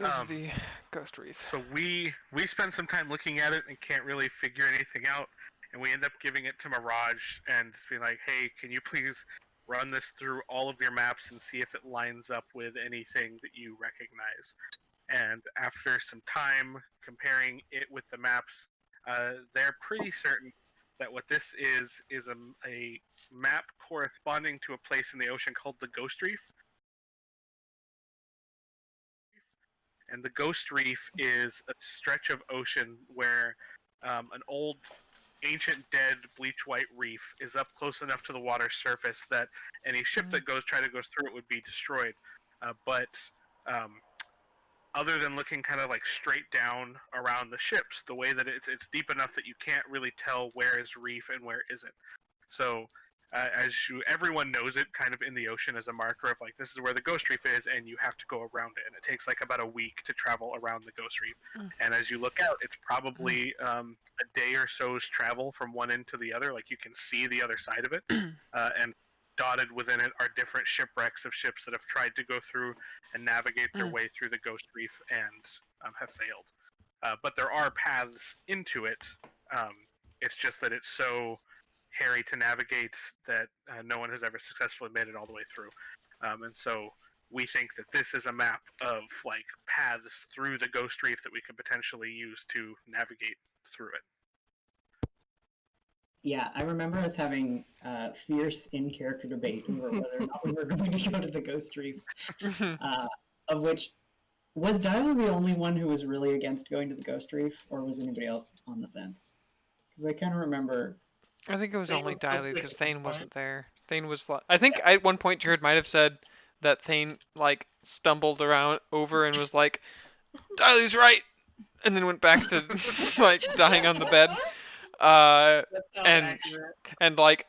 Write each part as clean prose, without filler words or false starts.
This is the Ghost Reef. So we spent some time looking at it and can't really figure anything out, and we end up giving it to Mirage and just being like, "Hey, can you please run this through all of your maps and see if it lines up with anything that you recognize?" And after some time comparing it with the maps, they're pretty certain that what this is a map corresponding to a place in the ocean called the Ghost Reef. And the Ghost Reef is a stretch of ocean where an old, ancient, dead bleach white reef is up close enough to the water's surface that any ship that try to go through it would be destroyed. But other than looking kind of like straight down around the ships, the way that it's deep enough that you can't really tell where is reef and where isn't. So everyone knows it kind of in the ocean as a marker of like, this is where the Ghost Reef is, and you have to go around it, and it takes like about a week to travel around the Ghost Reef. And as you look out, it's probably a day or so's travel from one end to the other. Like, you can see the other side of it, and dotted within it are different shipwrecks of ships that have tried to go through and navigate their way through the Ghost Reef and have failed. But there are paths into it. It's just that it's so hairy to navigate that no one has ever successfully made it all the way through. And so we think that this is a map of like paths through the Ghost Reef that we could potentially use to navigate through it. Yeah, I remember us having fierce in-character debate over whether or not we were going to go to the Ghost Reef, of which, was Dylan the only one who was really against going to the Ghost Reef, or was anybody else on the fence? Because I kind of remember... I think it was only Diley because Thane wasn't there. Thane was I think at one point Jared might have said that Thane like stumbled around over and was like, Diley's right, and then went back to like dying on the bed. And like,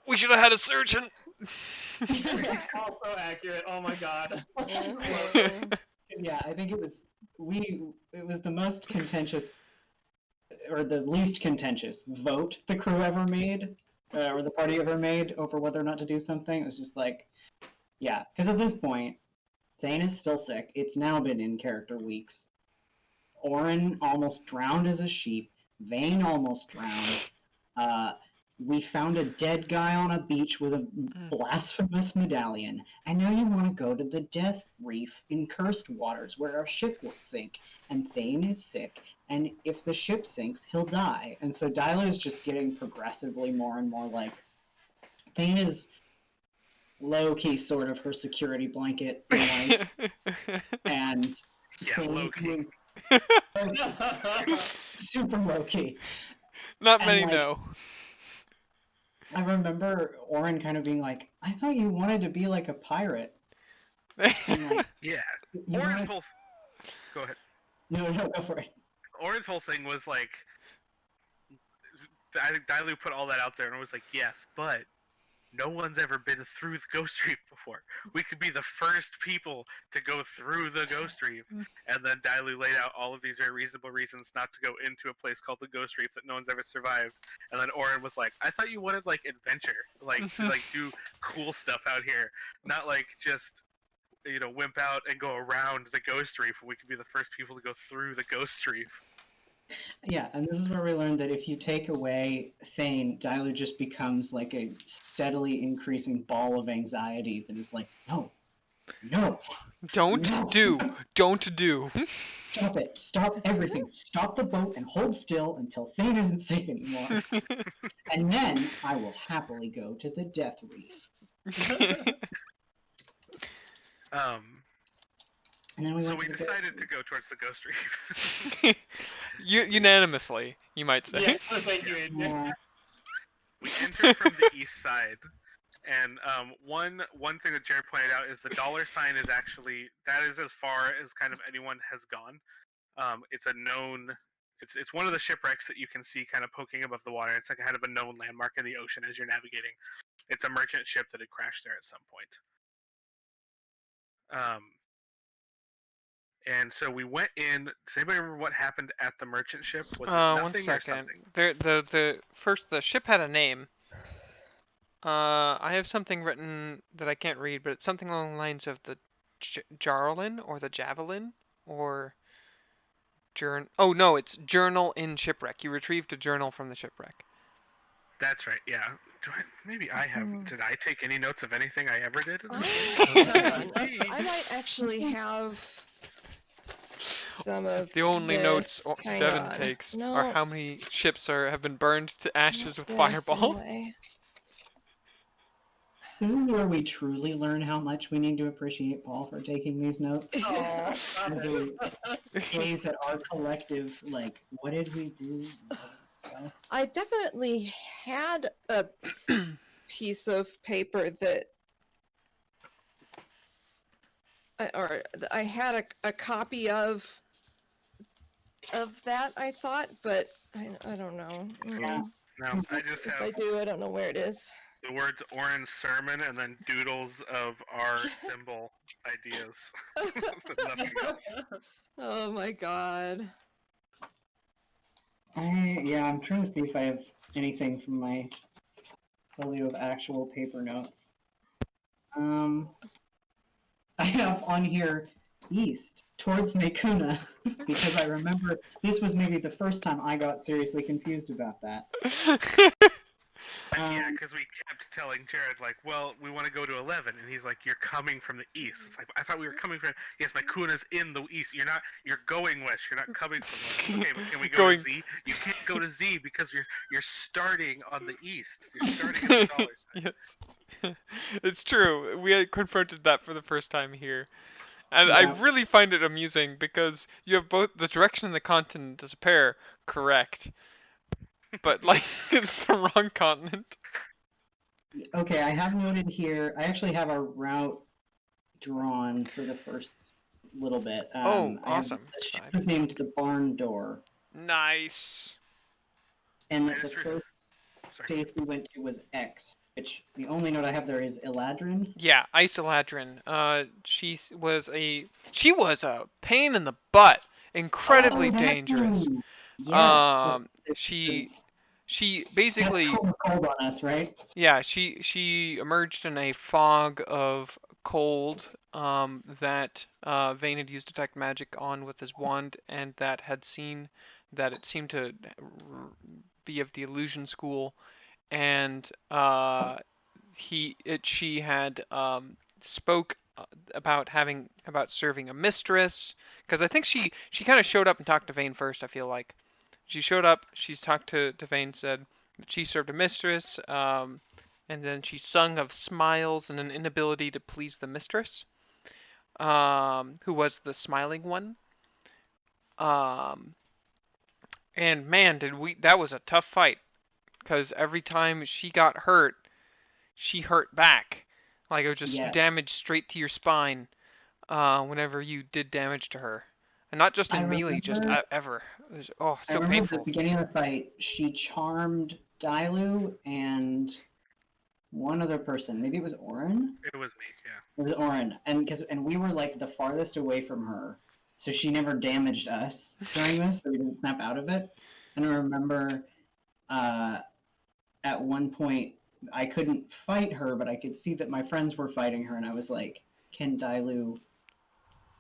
we should have had a surgeon. Also accurate. Oh my god. Yeah, I think it was the most contentious, or the least contentious vote the crew ever made, or the party ever made over whether or not to do something. It was just like, yeah, because at this point, Thane is still sick. It's now been in character weeks. Orin almost drowned as a sheep. Vane almost drowned. We found a dead guy on a beach with a blasphemous medallion, and now you want to go to the Death Reef in Cursed Waters, where our ship will sink, and Thane is sick, and if the ship sinks, he'll die. And so Dyla is just getting progressively more and more like, Thane is low-key sort of her security blanket in life, and yeah, low-key. Super low-key. Not and many know. I remember Orin kind of being like, I thought you wanted to be like a pirate. And like, yeah. Orin's whole... Go ahead. No, go for it. Orin's whole thing was like... I think Dailu put all that out there and was like, yes, but no one's ever been through the Ghost Reef before. We could be the first people to go through the Ghost Reef. And then Dailu laid out all of these very reasonable reasons not to go into a place called the Ghost Reef that no one's ever survived. And then Orin was like, I thought you wanted like adventure, like to like do cool stuff out here, not like just, you know, wimp out and go around the Ghost Reef. We could be the first people to go through the Ghost Reef. Yeah, and this is where we learned that if you take away Thane, Dyler just becomes like a steadily increasing ball of anxiety that is like, no, don't do. Stop it, stop everything, stop the boat and hold still until Thane isn't sick anymore. And then I will happily go to the Death Reef. And then we decided to go towards the Ghost Reef. Unanimously, you might say. Yeah, thank you, Adrian. Yeah. We entered from the east side, and one thing that Jared pointed out is the dollar sign is actually, that is as far as kind of anyone has gone. It's a known, it's one of the shipwrecks that you can see kind of poking above the water. It's like kind of a known landmark in the ocean as you're navigating. It's a merchant ship that had crashed there at some point. And so we went in. Does anybody remember what happened at the merchant ship? Was it nothing 1 second. Or The ship had a name. I have something written that I can't read, but it's something along the lines of the Jarlin or the Javelin. or journal. Oh no, it's journal in shipwreck. You retrieved a journal from the shipwreck. That's right. Yeah. Maybe I have. Did I take any notes of anything I ever did? I might actually have some of The only notes this. Hang Devin on. takes No, are how many ships have been burned to ashes with not this, fireball. anyway. This is where we truly learn how much we need to appreciate Paul for taking these notes. Oh, stop As it. a gaze at our collective, like, what did we do? I definitely had a piece of paper that I had a copy of that, I thought, but I don't know. Yeah. No, I just If have I do, I don't know where it is. the words Orange Sermon and then doodles of our symbol ideas. Nothing else. Oh my god. I'm trying to see if I have anything from my folio of actual paper notes. I have on here east towards Mekuna because I remember this was maybe the first time I got seriously confused about that. Yeah, because we kept telling Jared, like, well, we want to go to 11, and he's like, you're coming from the east. It's like, I thought we were coming from, yes, Makuna's in the east. You're going west. You're not coming from west. Okay, but can we go to Z? You can't go to Z because you're starting on the east. You're starting at the dollar sign. Yes. It's true. We had confronted that for the first time here. And Yeah. I really find it amusing because you have both the direction and the continent as a pair correct. But, like, it's the wrong continent. Okay, I have noted here, I actually have our route drawn for the first little bit. Oh, I have awesome. the ship was named the Barn Door, Nice. and I that the just first Sorry. place we went to was X, which the only note I have there is Eladrin. Yeah, Isoladrin. She was a pain in the butt. Incredibly Oh, that dangerous. one! Yes. She basically, That's cold on us, right? yeah, she emerged in a fog of cold that Vayne had used detect magic on with his wand, and that it seemed to be of the illusion school, and she had spoke about serving a mistress, because I think she kind of showed up and talked to Vayne first. I feel like she showed up, she's talked to Vayne, said that she served a mistress, and then she sung of smiles and an inability to please the mistress, who was the smiling one. Um, and man, that was a tough fight, because every time she got hurt, she hurt back. Like, it was just damage straight to your spine whenever you did damage to her. And not just in melee, just ever. It was, so I remember painful. at the beginning of the fight, she charmed Dailu and one other person. Maybe it was Orin? It was me, yeah. It was Orin. And we were like the farthest away from her. So she never damaged us during this, so we didn't snap out of it. And I remember at one point I couldn't fight her, but I could see that my friends were fighting her, and I was like, can Dailu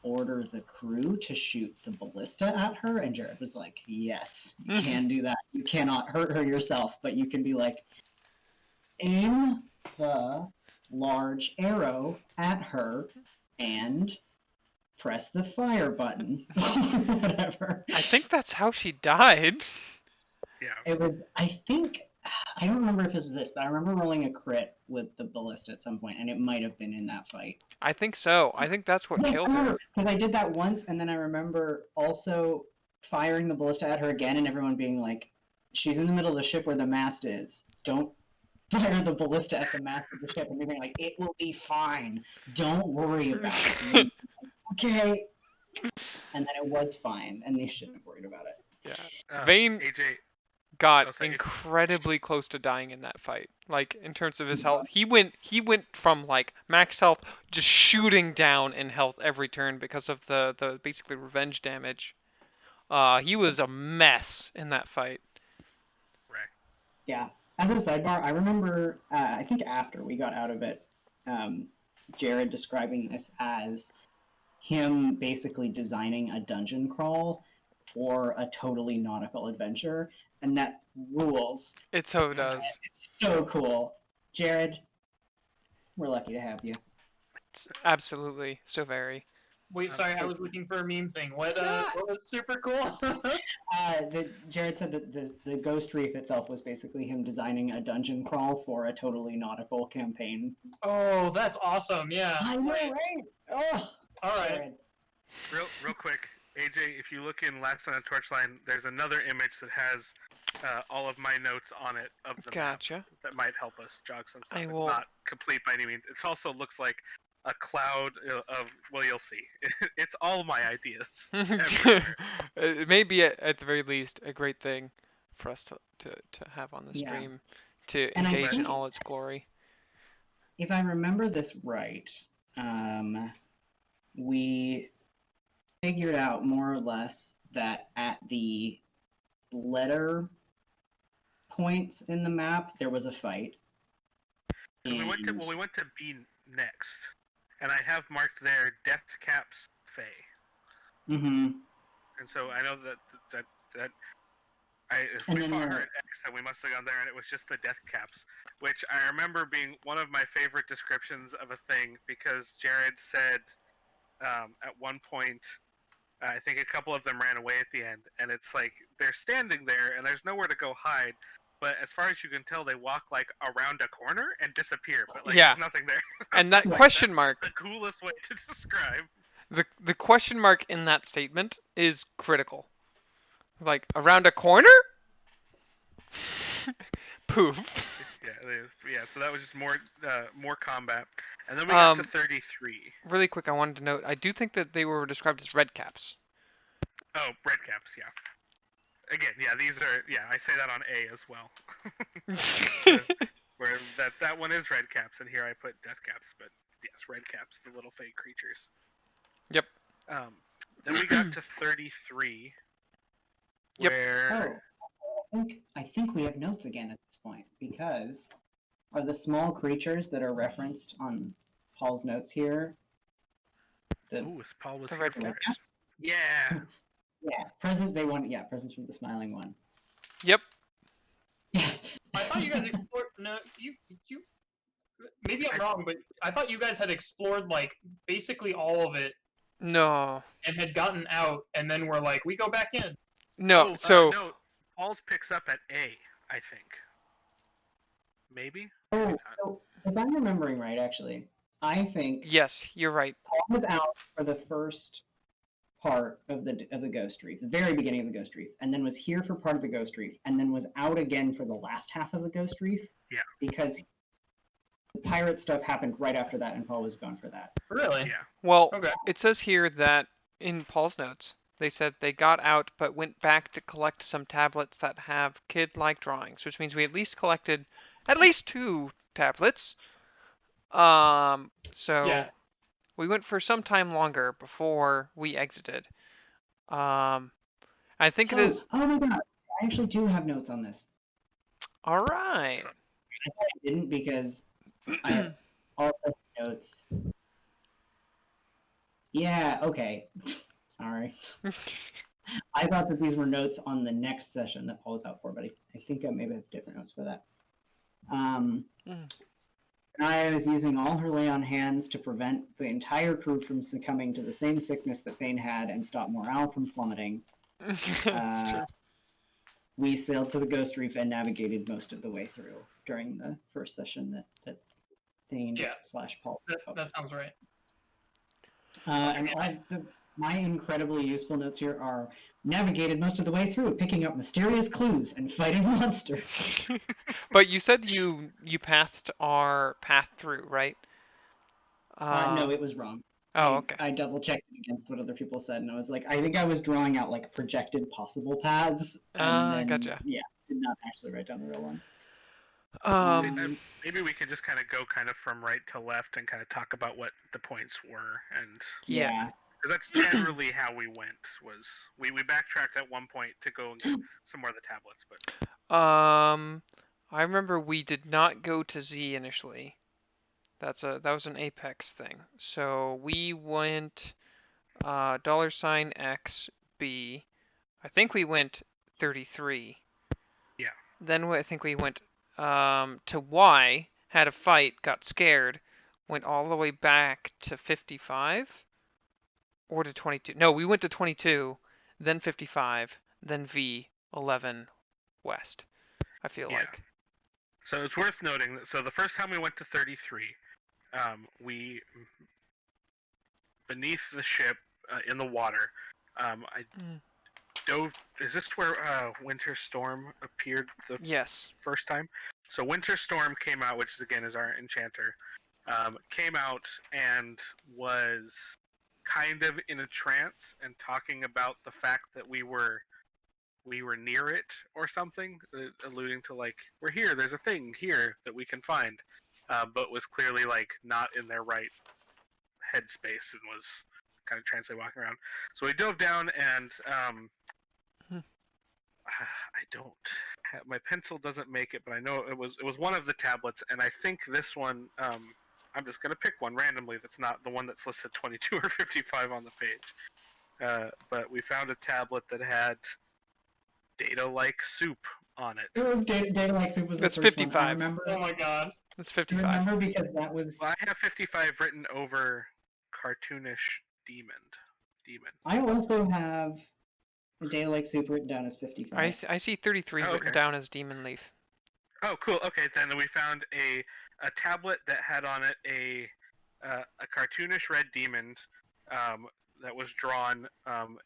order the crew to shoot the ballista at her? And Jared was like, yes, you can do that. You cannot hurt her yourself, but you can be like, aim the large arrow at her and press the fire button. Whatever. I think that's how she died. Yeah. It was, I don't remember if it was this, but I remember rolling a crit with the ballista at some point, and it might have been in that fight. I think so. I think that's what killed her. Because I did that once, and then I remember also firing the ballista at her again, and everyone being like, she's in the middle of the ship where the mast is. Don't fire the ballista at the mast of the ship. And being like, it will be fine. Don't worry about it. Okay. And then it was fine, and they shouldn't have worried about it. Yeah. Vayne AJ got incredibly close to dying in that fight. Like, in terms of his health, he went from like max health, just shooting down in health every turn because of the basically revenge damage. He was a mess in that fight. Right. Yeah. As a sidebar, I remember, I think after we got out of it, Jared describing this as him basically designing a dungeon crawl for a totally nautical adventure, and that rules. It so does. It's so cool. Jared, we're lucky to have you. It's absolutely so very. Wait, sorry, I was looking for a meme thing. What was super cool? Jared said that the Ghost Reef itself was basically him designing a dungeon crawl for a totally nautical campaign. Oh, that's awesome. Yeah. I know, right? Oh, All right. Jared. Real quick, AJ, if you look in Last Night on Torchline, there's another image that has all of my notes on it of the map Gotcha. that might help us jog some stuff. I It's will- not complete by any means. It also looks like a cloud of, well, you'll see. It's all my ideas. everywhere. It may be at the very least a great thing for us to have on the Yeah. stream to And I engage in think- all its glory. If I remember this right, we figured out more or less that at the letter points in the map there was a fight. 'Cause we went to B next, and I have marked there Death Caps Fae. Mm-hmm. And so I know that if And we then fought her there- at X, then we must have gone there, and it was just the death caps, which I remember being one of my favorite descriptions of a thing, because Jared said at one point, I think a couple of them ran away at the end, and it's like they're standing there and there's nowhere to go hide, but as far as you can tell, they walk like around a corner and disappear, but like Yeah. there's nothing there. And that Like, question that's mark, the coolest way to describe. the question mark in that statement is critical. Like around a corner? Poof. Yeah, it is. Yeah, so that was just more combat, and then we got to 33. Really quick, I wanted to note, I do think that they were described as red caps. Oh, red caps, yeah. Again, yeah, these are, yeah, I say that on A as well. Where that one is red caps, and here I put death caps, but yes, red caps, the little fake creatures. Yep. Then we got to 33. Yep. Where I think we have notes again at this point, because are the small creatures that are referenced on Paul's notes here the ooh, Paul was The here red for caps. it. Yeah. Yeah, presents from the smiling one. Yep. Yeah. I thought you guys explored. No, you. Maybe I'm wrong, but I thought you guys had explored like basically all of it No. and had gotten out, and then were like, we go back in. No. Oh, So no, Paul's picks up at A, I think. Maybe? Oh, so if I'm remembering right, actually, I think yes, you're right. Paul was out for the first part of the Ghost Reef, the very beginning of the Ghost Reef, and then was here for part of the Ghost Reef, and then was out again for the last half of the Ghost Reef. Yeah. Because the pirate stuff happened right after that, and Paul was gone for that. Really? Yeah. Well, Okay. it says here that in Paul's notes, they said they got out but went back to collect some tablets that have kid-like drawings, which means we at least collected at least 2 tablets. So Yeah. we went for some time longer before we exited. I think it is Oh my god! I actually do have notes on this. all right. I thought I didn't because I have all the notes. Yeah. Okay. Sorry. I thought that these were notes on the next session that Paul was out for, but I think I maybe have different notes for that. I was using all her lay on hands to prevent the entire crew from succumbing to the same sickness that Thane had and stop morale from plummeting. That's true. We sailed to the Ghost Reef and navigated most of the way through during the first session that Thane Yeah. / Paul. That sounds right. My incredibly useful notes here are navigated most of the way through, picking up mysterious clues and fighting monsters. But you said you pathed our path through, right? No, it was wrong. Oh, okay. I double checked it against what other people said, and I was like, I think I was drawing out like projected possible paths. And then, Gotcha. Yeah, did not actually write down the real one. Maybe we could just kind of go kind of from right to left and kind of talk about what the points were, and Yeah. because that's generally how we went. Was we backtracked at one point to go and get some more of the tablets, but I remember we did not go to Z initially. That was an Apex thing. So we went $XB. I think we went 33. Yeah. Then I think we went to Y, had a fight, got scared, went all the way back to 55 or to 22. No, we went to 22, then 55, then V 11 West. I feel Yeah. like. So it's worth noting that. So the first time we went to 33, we beneath the ship in the water. I Mm. dove. Is this where Winter Storm appeared the Yes. first time? So Winter Storm came out, which is again is our enchanter. Came out and was kind of in a trance and talking about the fact that we were near it or something, alluding to like we're here. There's a thing here that we can find, but was clearly like not in their right headspace and was kind of translate walking around. So we dove down and I don't have, my pencil doesn't make it, but I know it was one of the tablets, and I think this one. I'm just gonna pick one randomly that's not the one that's listed 22 or 55 on the page. But we found a tablet that had data like soup on it. Data like Soup was the That's first one. I 55. remember. Oh my god. That's I 55. remember because that was. Well, I have 55 written over cartoonish demon. I also have Data like Soup written down as 55. I see 33 Oh, written okay. down as Demon Leaf. Oh, cool. Okay, then we found a tablet that had on it a cartoonish red demon that was drawn.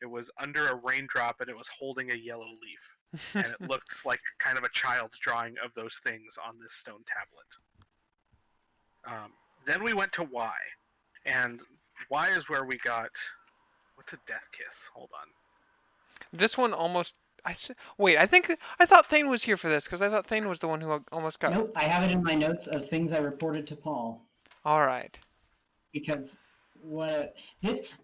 It was under a raindrop and it was holding a yellow leaf, and it looked like kind of a child's drawing of those things on this stone tablet. Then we went to Y, and Y is where we got. What's a death kiss? Hold on. This one almost. Wait, I thought Thane was here for this because I thought Thane was the one who almost got. Nope, I have it in my notes of things I reported to Paul. All right. Because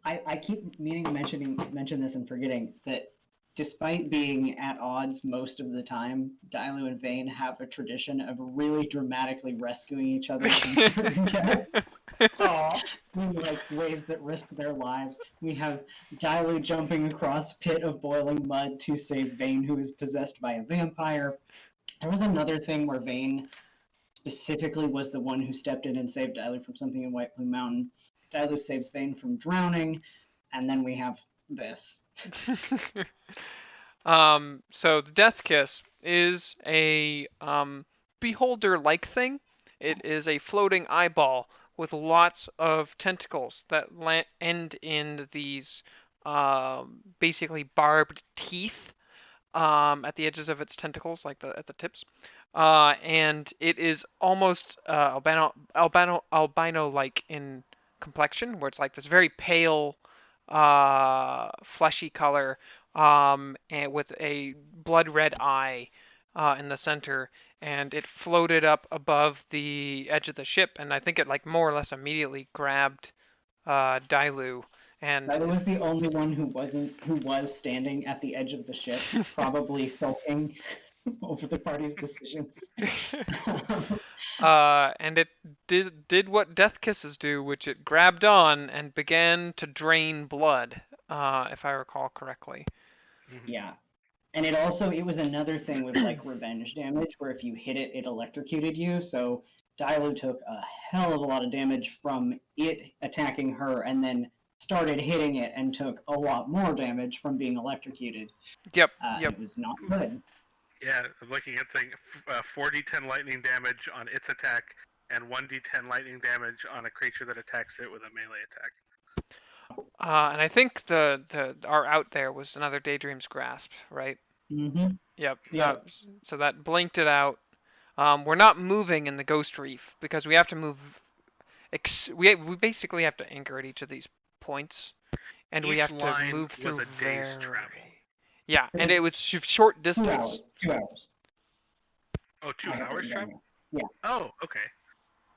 I keep meaning to mention this and forgetting that despite being at odds most of the time, Dailu and Vane have a tradition of really dramatically rescuing each other from certain death. Aw. In like ways that risk their lives. We have Dailu jumping across pit of boiling mud to save Vane, who is possessed by a vampire. There was another thing where Vane specifically was the one who stepped in and saved Dailu from something in White Plume Mountain. Dailu saves Vane from drowning, and then we have this. So the Death Kiss is a beholder-like thing. It is a floating eyeball with lots of tentacles that end in these basically barbed teeth at the edges of its tentacles, like at the tips. And it is almost albino-like in complexion, where it's like this very pale, fleshy color, and with a blood red eye in the center. And it floated up above the edge of the ship, and I think it like more or less immediately grabbed Dailu. And Dailu was the only one who was standing at the edge of the ship, probably sulking over the party's decisions. And it did what death kisses do, which it grabbed on and began to drain blood, if I recall correctly. Yeah. And it was another thing with like revenge damage, where if you hit it, it electrocuted you. So Dailu took a hell of a lot of damage from it attacking her, and then started hitting it and took a lot more damage from being electrocuted. Yep. It was not good. Yeah, I'm looking at thing 4d10 lightning damage on its attack and 1d10 lightning damage on a creature that attacks it with a melee attack. And I think our out there was another Daydream's Grasp, right? Mm-hmm. Yep. Yeah. So that blinked it out. We're not moving in the Ghost Reef because we have to move. We basically have to anchor at each of these points, and we Each have to line move through was a day's very. travel. Yeah, and it was short 2 distance. hours. 2 hours. Oh, 2 I have hours written down travel? here. Yeah. Oh, okay.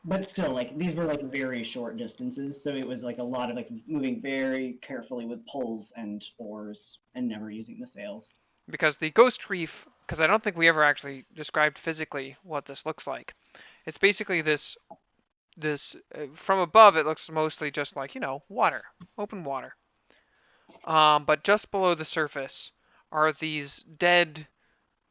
But still, like these were like very short distances, so it was like a lot of like moving very carefully with poles and oars and never using the sails. Because the Ghost Reef, because I don't think we ever actually described physically what this looks like. It's basically this from above it looks mostly just like water, open water. But just below the surface are these dead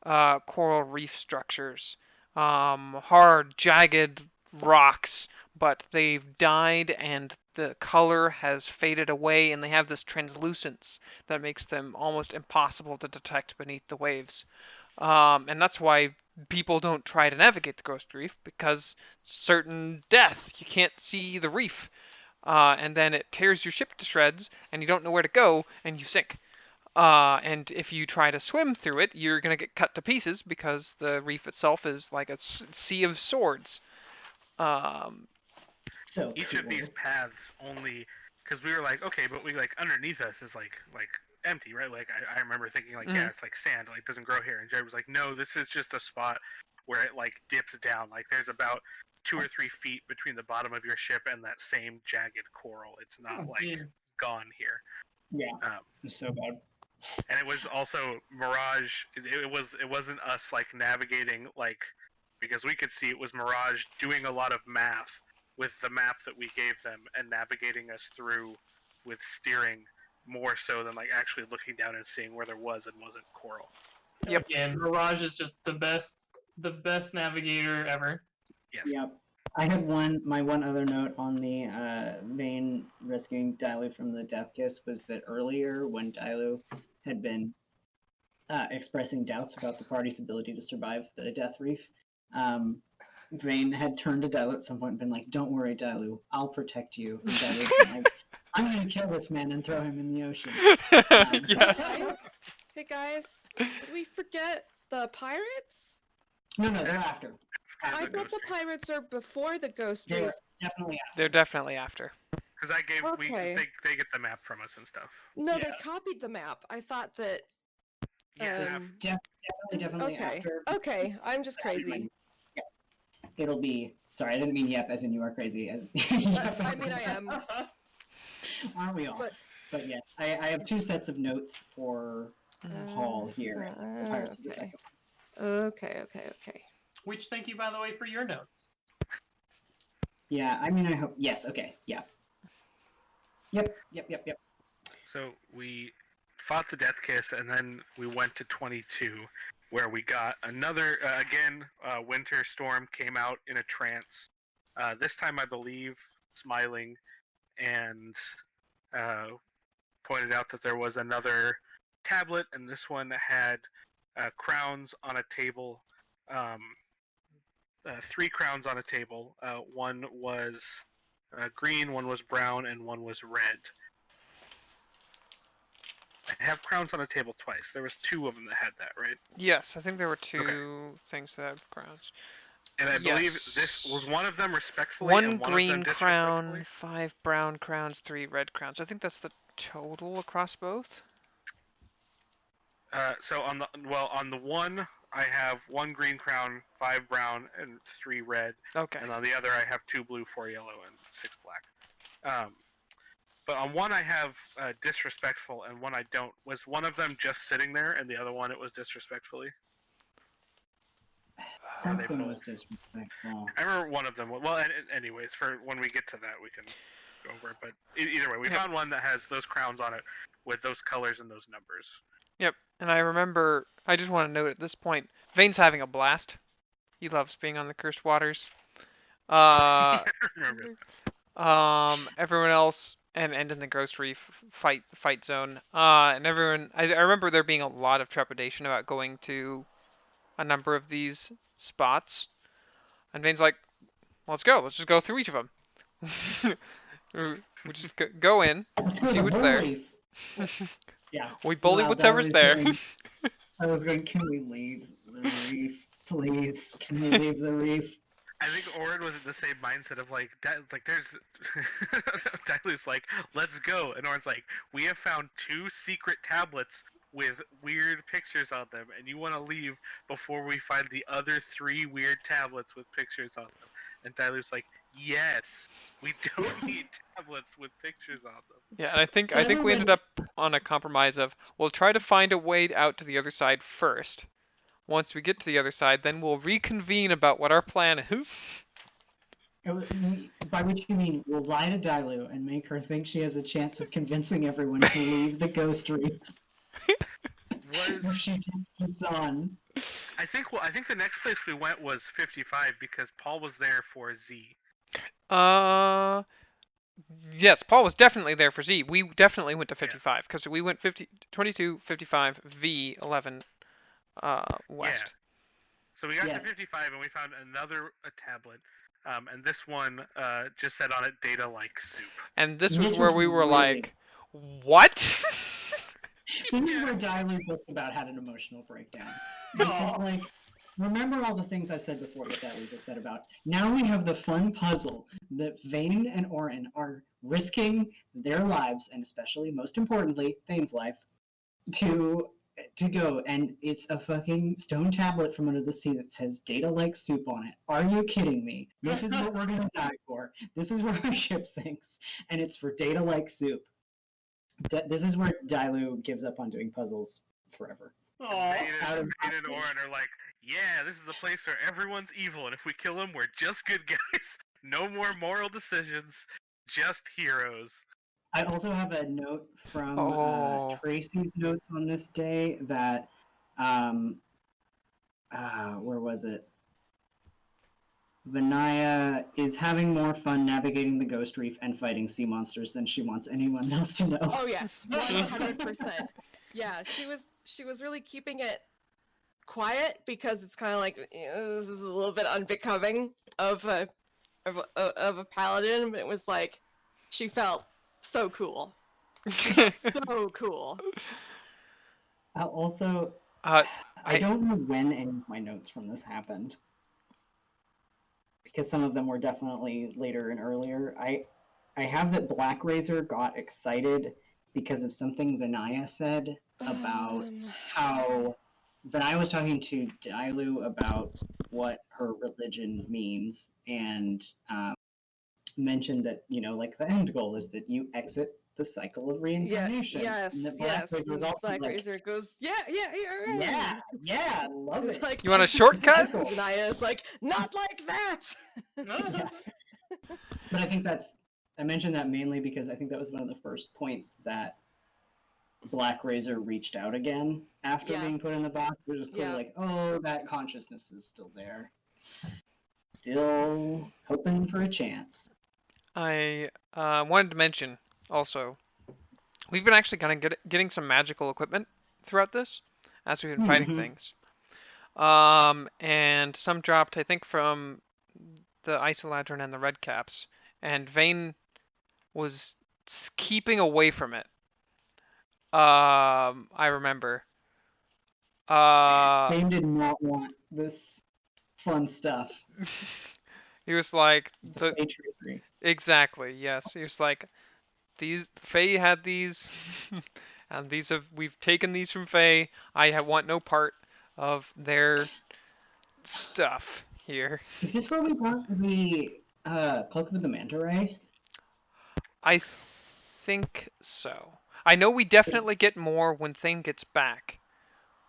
coral reef structures. Hard, jagged rocks, but they've died and the color has faded away and they have this translucence that makes them almost impossible to detect beneath the waves. And that's why people don't try to navigate the Ghost Reef because certain death. You can't see the reef. And then it tears your ship to shreds and you don't know where to go and you sink. And if you try to swim through it, you're going to get cut to pieces because the reef itself is like a sea of swords. Um, So Each cool. of these paths only, because we were like, okay, but we like underneath us is like empty, right? Like I remember thinking like, yeah, it's like sand, like doesn't grow here. And Jared was like, no, this is just a spot where it like dips down. Like there's about 2 or 3 feet between the bottom of your ship and that same jagged coral. It's not Oh, like gee. gone here. Yeah, Um, it's so bad. and it was also Mirage. It wasn't us like navigating like because we could see it was Mirage doing a lot of math with the map that we gave them and navigating us through with steering more so than like actually looking down and seeing where there was and wasn't coral. Yep. Again, Mirage is just the best navigator ever. Yes. Yep. I had my one other note on the Vane rescuing Dailu from the Death Kiss was that earlier when Dailu had been expressing doubts about the party's ability to survive the Death Reef, Vane had turned to Dailu at some point and been like, "Don't worry, Dailu, I'll protect you." And Dailu's been like, "I'm gonna kill this man and throw him in the ocean." Yes. Hey guys, did we forget the pirates? No, they're after. I thought the pirates are before the Ghost Reef. They're definitely after. They're definitely after. Because I gave Okay. they get the map from us and stuff. No, Yeah. they copied the map. I thought that. Yeah. Definitely okay. after. Okay, I'm just crazy. Yeah. It'll be. Sorry, I didn't mean yep, as in you are crazy. As I mean, I am. Aren't we all? But- But yes, I have 2 sets of notes for Hall here. Pirates of the Okay. Second. Okay. Which thank you, by the way, for your notes. Yeah, I mean, I hope. Yes, okay, yeah. Yep. So we fought the Death Kiss, and then we went to 22, where we got another winter storm came out in a trance. This time, I believe, smiling, and pointed out that there was another tablet, and this one had crowns on a table. 3 crowns on a table. One was green, one was brown, and one was red. I have crowns on a table twice. There was 2 of them that had that, right? Yes, I think there were 2 things that have crowns. And I believe Yes. this was one of them respectfully. 1 and one green of them crown, 5 brown crowns, 3 red crowns. I think that's the total across both. So on the one I have 1 green crown, 5 brown, and 3 red. Okay. And on the other I have 2 blue, 4 yellow, and 6 black. But on one I have disrespectful, and one I don't. Was one of them just sitting there, and the other one it was disrespectfully? Something both? was disrespectful. I remember one of them. Well, anyways, for when we get to that, we can go over it. But either way, we found one that has those crowns on it with those colors and those numbers. Yep. And I remember, I just want to note at this point, Vane's having a blast. He loves being on the cursed waters. I remember. Everyone else, and in the Ghost Reef fight zone. And everyone, I remember there being a lot of trepidation about going to a number of these spots. And Vane's like, let's go. Let's just go through each of them. We just go in, Let's go see to what's the there. reef. Yeah. We bully Wow, whatever's that there. was I was going, can we leave the reef, please? Can we leave the reef? I think Orin was in the same mindset of like there's Dailu's like, let's go, and Orin's like, we have found 2 secret tablets with weird pictures on them, and you want to leave before we find the other 3 weird tablets with pictures on them. And Dailu's like, yes, we don't need tablets with pictures on them. Yeah, and I think we ended up on a compromise of we'll try to find a way out to the other side first. Once we get to the other side, then we'll reconvene about what our plan is. By which you mean we'll lie to Dailu and make her think she has a chance of convincing everyone to leave the Ghost Reef where Was she just keeps on. I think the next place we went was 55 because Paul was there for Z. Yes, Paul was definitely there for Z. We definitely went to 55 because we went 22, 55, V, 11, west. Yeah. So we got Yes. to 55 and we found another tablet. And this one just said on it data like soup. And this This was where was we were really- like, what? This is where Dailu just about had an emotional breakdown. Because, like, remember all the things I've said before that Dailu's upset about. Now we have the fun puzzle that Vane and Orin are risking their lives, and especially, most importantly, Vane's life, to go, and it's a fucking stone tablet from under the sea that says data like soup on it. Are you kidding me? This is what we're gonna die for. This is where our ship sinks, and it's for data like soup. This is where Dailu gives up on doing puzzles forever. Aw. Out of Vane and Orin are like, yeah, this is a place where everyone's evil, and if we kill them, we're just good guys. No more moral decisions, just heroes. I also have a note from Oh. Tracy's notes on this day that, where was it? Vinaya is having more fun navigating the Ghost Reef and fighting sea monsters than she wants anyone else to know. Oh yes, 100%. Yeah, she was really keeping it quiet because it's kind of like this is a little bit unbecoming of a paladin, but it was like she felt so cool, so cool. Also, I don't know when any of my notes from this happened, because some of them were definitely later and earlier. I have that Black Razor got excited because of something Vinaya said about how Vinaya was talking to Dailu about what her religion means, and mentioned that, you know, like the end goal is that you exit the cycle of reincarnation. Yes, And that Black yes. Razor was and also Black like, Razor goes, yeah. yeah, love It's it. like, You want a shortcut? Naya is like, not like that. Yeah. But I think I mentioned that mainly because I think that was one of the first points that Black Razor reached out again after Yeah. being put in the box. It was clear, Yeah. like, oh, that consciousness is still there. Still hoping for a chance. I wanted to mention also, we've been actually kind of getting some magical equipment throughout this as we've been fighting Mhm. things. And some dropped, I think, from the Isoladron and the Red Caps, and Vane was keeping away from it. I remember. Fame did not want this fun stuff. He was like, The Fey trickery. exactly, yes. He was like, these Faye had these, and we've taken these from Faye. I want no part of their stuff here. Is this where we got the Cloak of the Manta Ray? I think so. I know we definitely get more when Thane gets back.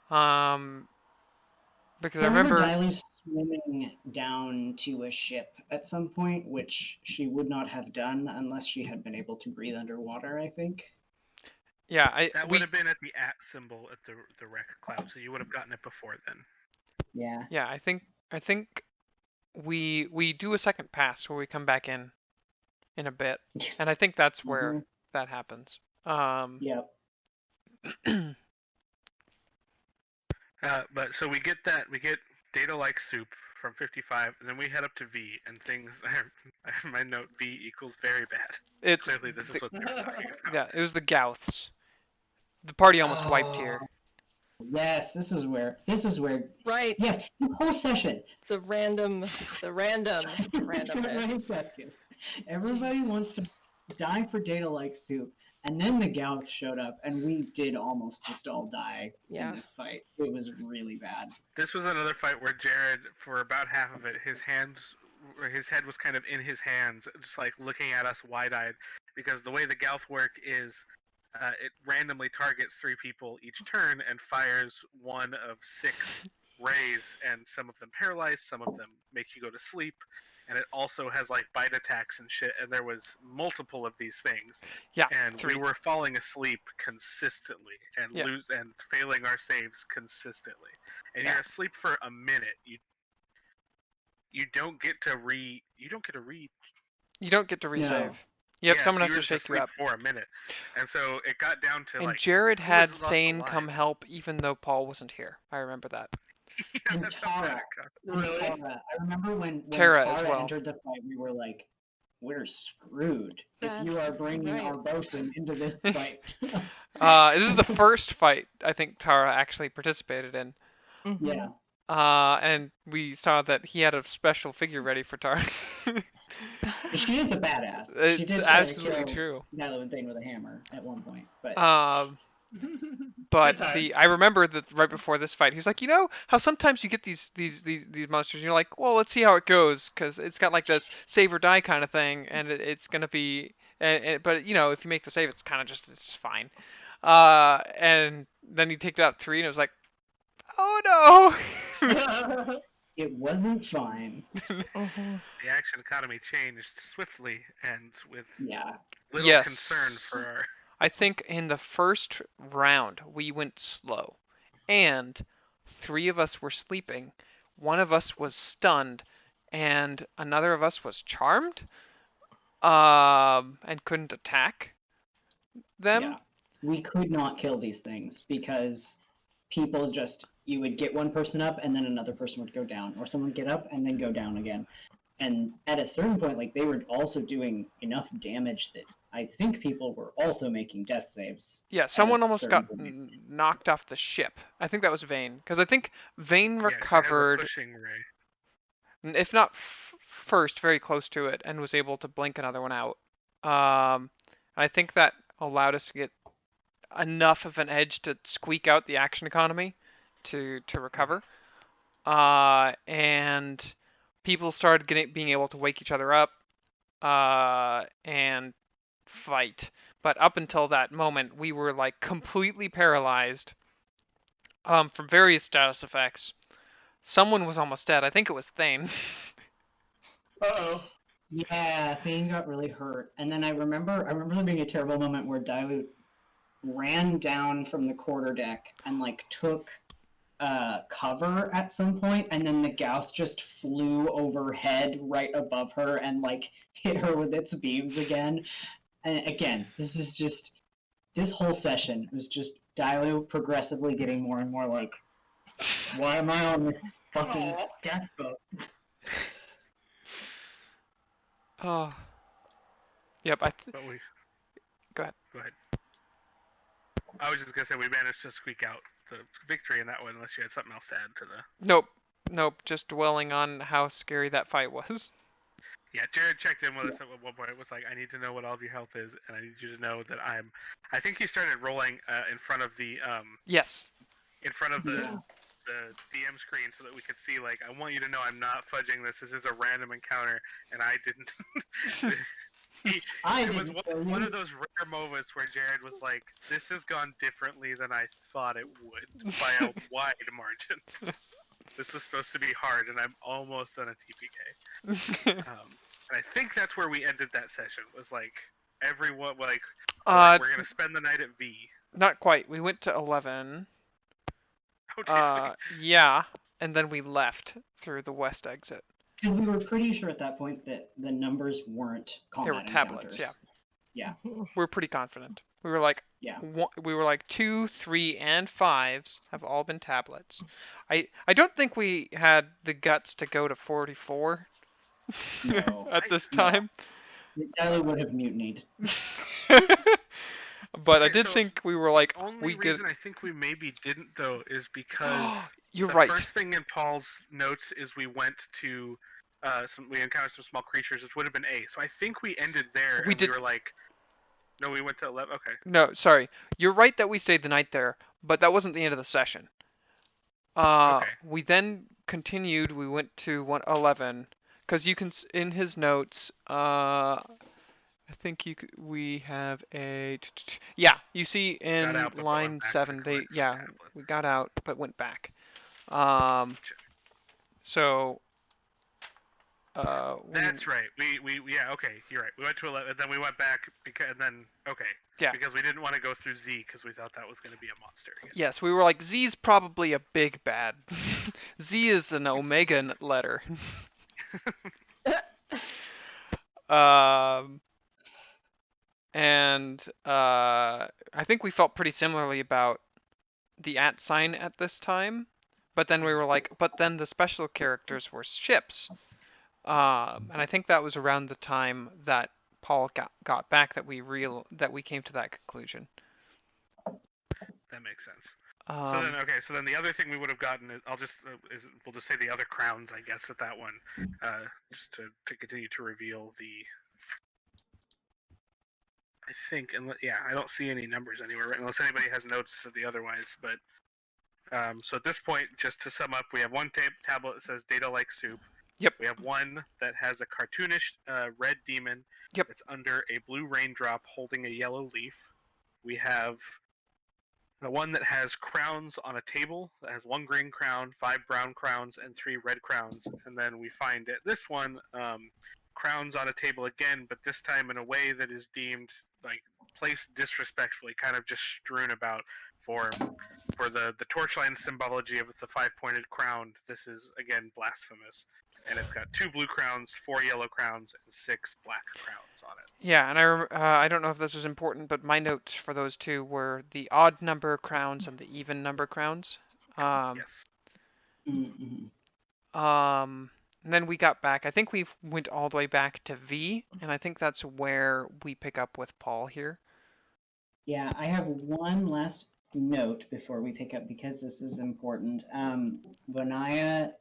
Because I remember Dailu swimming down to a ship at some point, which she would not have done unless she had been able to breathe underwater, I think. yeah, That would have been at the @ symbol at the wreck cloud, so you would have gotten it before then. Yeah. Yeah, I think we do a second pass where we come back in a bit, and I think that's where that happens. Yep. But so we get data like soup from 55, and then we head up to V, and things. My note V equals very bad. It's Clearly, this is what they're talking about. yeah, it was the Gouths. The party almost wiped here. Yes, this is where. Right. Yes, the whole session. The random hit. Everybody wants to die for data like soup, and then the Gouth showed up, and we did almost just all die in this fight. It was really bad. This was another fight where Jared, for about half of it, his head was kind of in his hands, just like looking at us wide-eyed, because the way the Gouth work is, it randomly targets 3 people each turn and fires one of 6 rays, and some of them paralyze, some of them make you go to sleep, and it also has like bite attacks and shit. And there was multiple of these things. Yeah, And 3. we were falling asleep consistently and Yeah. failing our saves consistently. And Yeah. you're asleep for a minute. You don't get to read. You don't get to resave. No. Yep, Yeah, someone so has you to were just shake you asleep up. for a minute, and so it got down to And like Jared who was had left Thane alive? come help even though Paul wasn't here. I remember that. Yeah, And that's how bad Tara. it got. And Really? Tara. I remember when Tara Tara as well. entered the fight, we were like, we're screwed if you That's are bringing right. our bosun into this fight. This is the first fight I think Tara actually participated in. Mhm. Yeah. And we saw that he had a special figure ready for Tara. She is a badass. She It's did absolutely kill true. Nyla and Thane with a hammer at one point, but But times. I remember that right before this fight, he's like, you know how sometimes you get these monsters, and you're like, well, let's see how it goes, because it's got like this save or die kind of thing, and it's gonna be, but you know, if you make the save, it's kind of just it's fine. And then he take out 3, and it was like, oh no. it wasn't fine. Mhm. The action economy changed swiftly and with Yeah. little Yes. concern for our. I think in the first round we went slow, and 3 of us were sleeping, 1 of us was stunned, and another of us was charmed, and couldn't attack them. Yeah. We could not kill these things because people just you would get one person up and then another person would go down, or someone would get up and then go down again. And at a certain point, like they were also doing enough damage that I think people were also making death saves. Yeah, at someone a almost certain got point. knocked off the ship. I think that was Vane, because I think Vane Yeah, 'cause it has a recovered, pushing ray. if not first, very close to it, and was able to blink another one out. I think that allowed us to get enough of an edge to squeak out the action economy to recover. And people started being able to wake each other up and fight. But up until that moment, we were like completely paralyzed from various status effects. Someone was almost dead. I think it was Thane. Uh-oh. Yeah, Thane got really hurt. And then I remember there being a terrible moment where Dilute ran down from the quarterdeck and like took cover at some point, and then the Gauth just flew overhead right above her and like hit her with its beams again. And again, this whole session was just Dilute progressively getting more and more like, why am I on this fucking Aw. death boat? Oh. Yep. But we. Go ahead. Go ahead. I was just gonna say we managed to squeak out the victory in that one, unless you had something else to add to the. Nope. Just dwelling on how scary that fight was. Yeah, Jared checked in with us at one point. It was like, I need to know what all of your health is, and I need you to know that I'm. I think he started rolling in front of the Yes. in front of the Yeah. the DM screen so that we could see. Like, I want you to know I'm not fudging this. This is a random encounter, and I didn't. I It was didn't kill one you. of those rare moments where Jared was like, "This has gone differently than I thought it would by a wide margin. This was supposed to be hard, and I'm almost done a TPK." And I think that's where we ended that session. Was like everyone we're gonna spend the night at V. Not quite. We went to 11. Oh, geez, Yeah, and then we left through the west exit. Because we were pretty sure at that point that the numbers weren't combat They were tablets, encounters. We were pretty confident. We were like, Yeah. we were like 2, 3, and 5s have all been tablets. I don't think we had the guts to go to 44 No. at this No. time. Tyler would have mutinied. But I Okay, did so think we were like, The only we reason get. I think we maybe didn't though is because You're the right. first thing in Paul's notes is we went to we encountered some small creatures, which would have been A. So I think we ended there. We and did- We were like, no, we went to 11. Okay. No, sorry. You're right that we stayed the night there, but that wasn't the end of the session. Okay. We then continued. We went to 11 because you can in his notes. I think we have a. Yeah, you see in Got out, but line went back to 7. They collect some tablets. we got out but went back. So That's right. We yeah, okay, you're right. We went to 11, and then we went back Yeah. because we didn't want to go through Z because we thought that was going to be a monster again. Yes, we were like, Z's probably a big bad. Z is an omega letter. Um, and I think we felt pretty similarly about the @ sign at this time, but then we were like, but then the special characters were ships. And I think that was around the time that Paul got back that we came to that conclusion. That makes sense. So then the other thing we would have gotten is we'll just say the other crowns, I guess, at that one, just to continue to reveal the. I think, and yeah, I don't see any numbers anywhere, right? Unless anybody has notes of the otherwise. But so at this point, just to sum up, we have one tablet that says "Data like soup." Yep. We have one that has a cartoonish red demon. Yep. It's under a blue raindrop holding a yellow leaf. We have the one that has crowns on a table that has 1 green crown, 5 brown crowns, and 3 red crowns. And then we find at this one crowns on a table again, but this time in a way that is deemed like placed disrespectfully, kind of just strewn about for the Torchline symbology of the 5-pointed crown. This is again blasphemous. And it's got 2 blue crowns, 4 yellow crowns, and 6 black crowns on it. Yeah, and I don't know if this was important, but my notes for those two were the odd number crowns and the even number crowns. Yes. And then we got back. I think we went all the way back to V, and I think that's where we pick up with Paul here. Yeah, I have one last note before we pick up because this is important. Vanaya,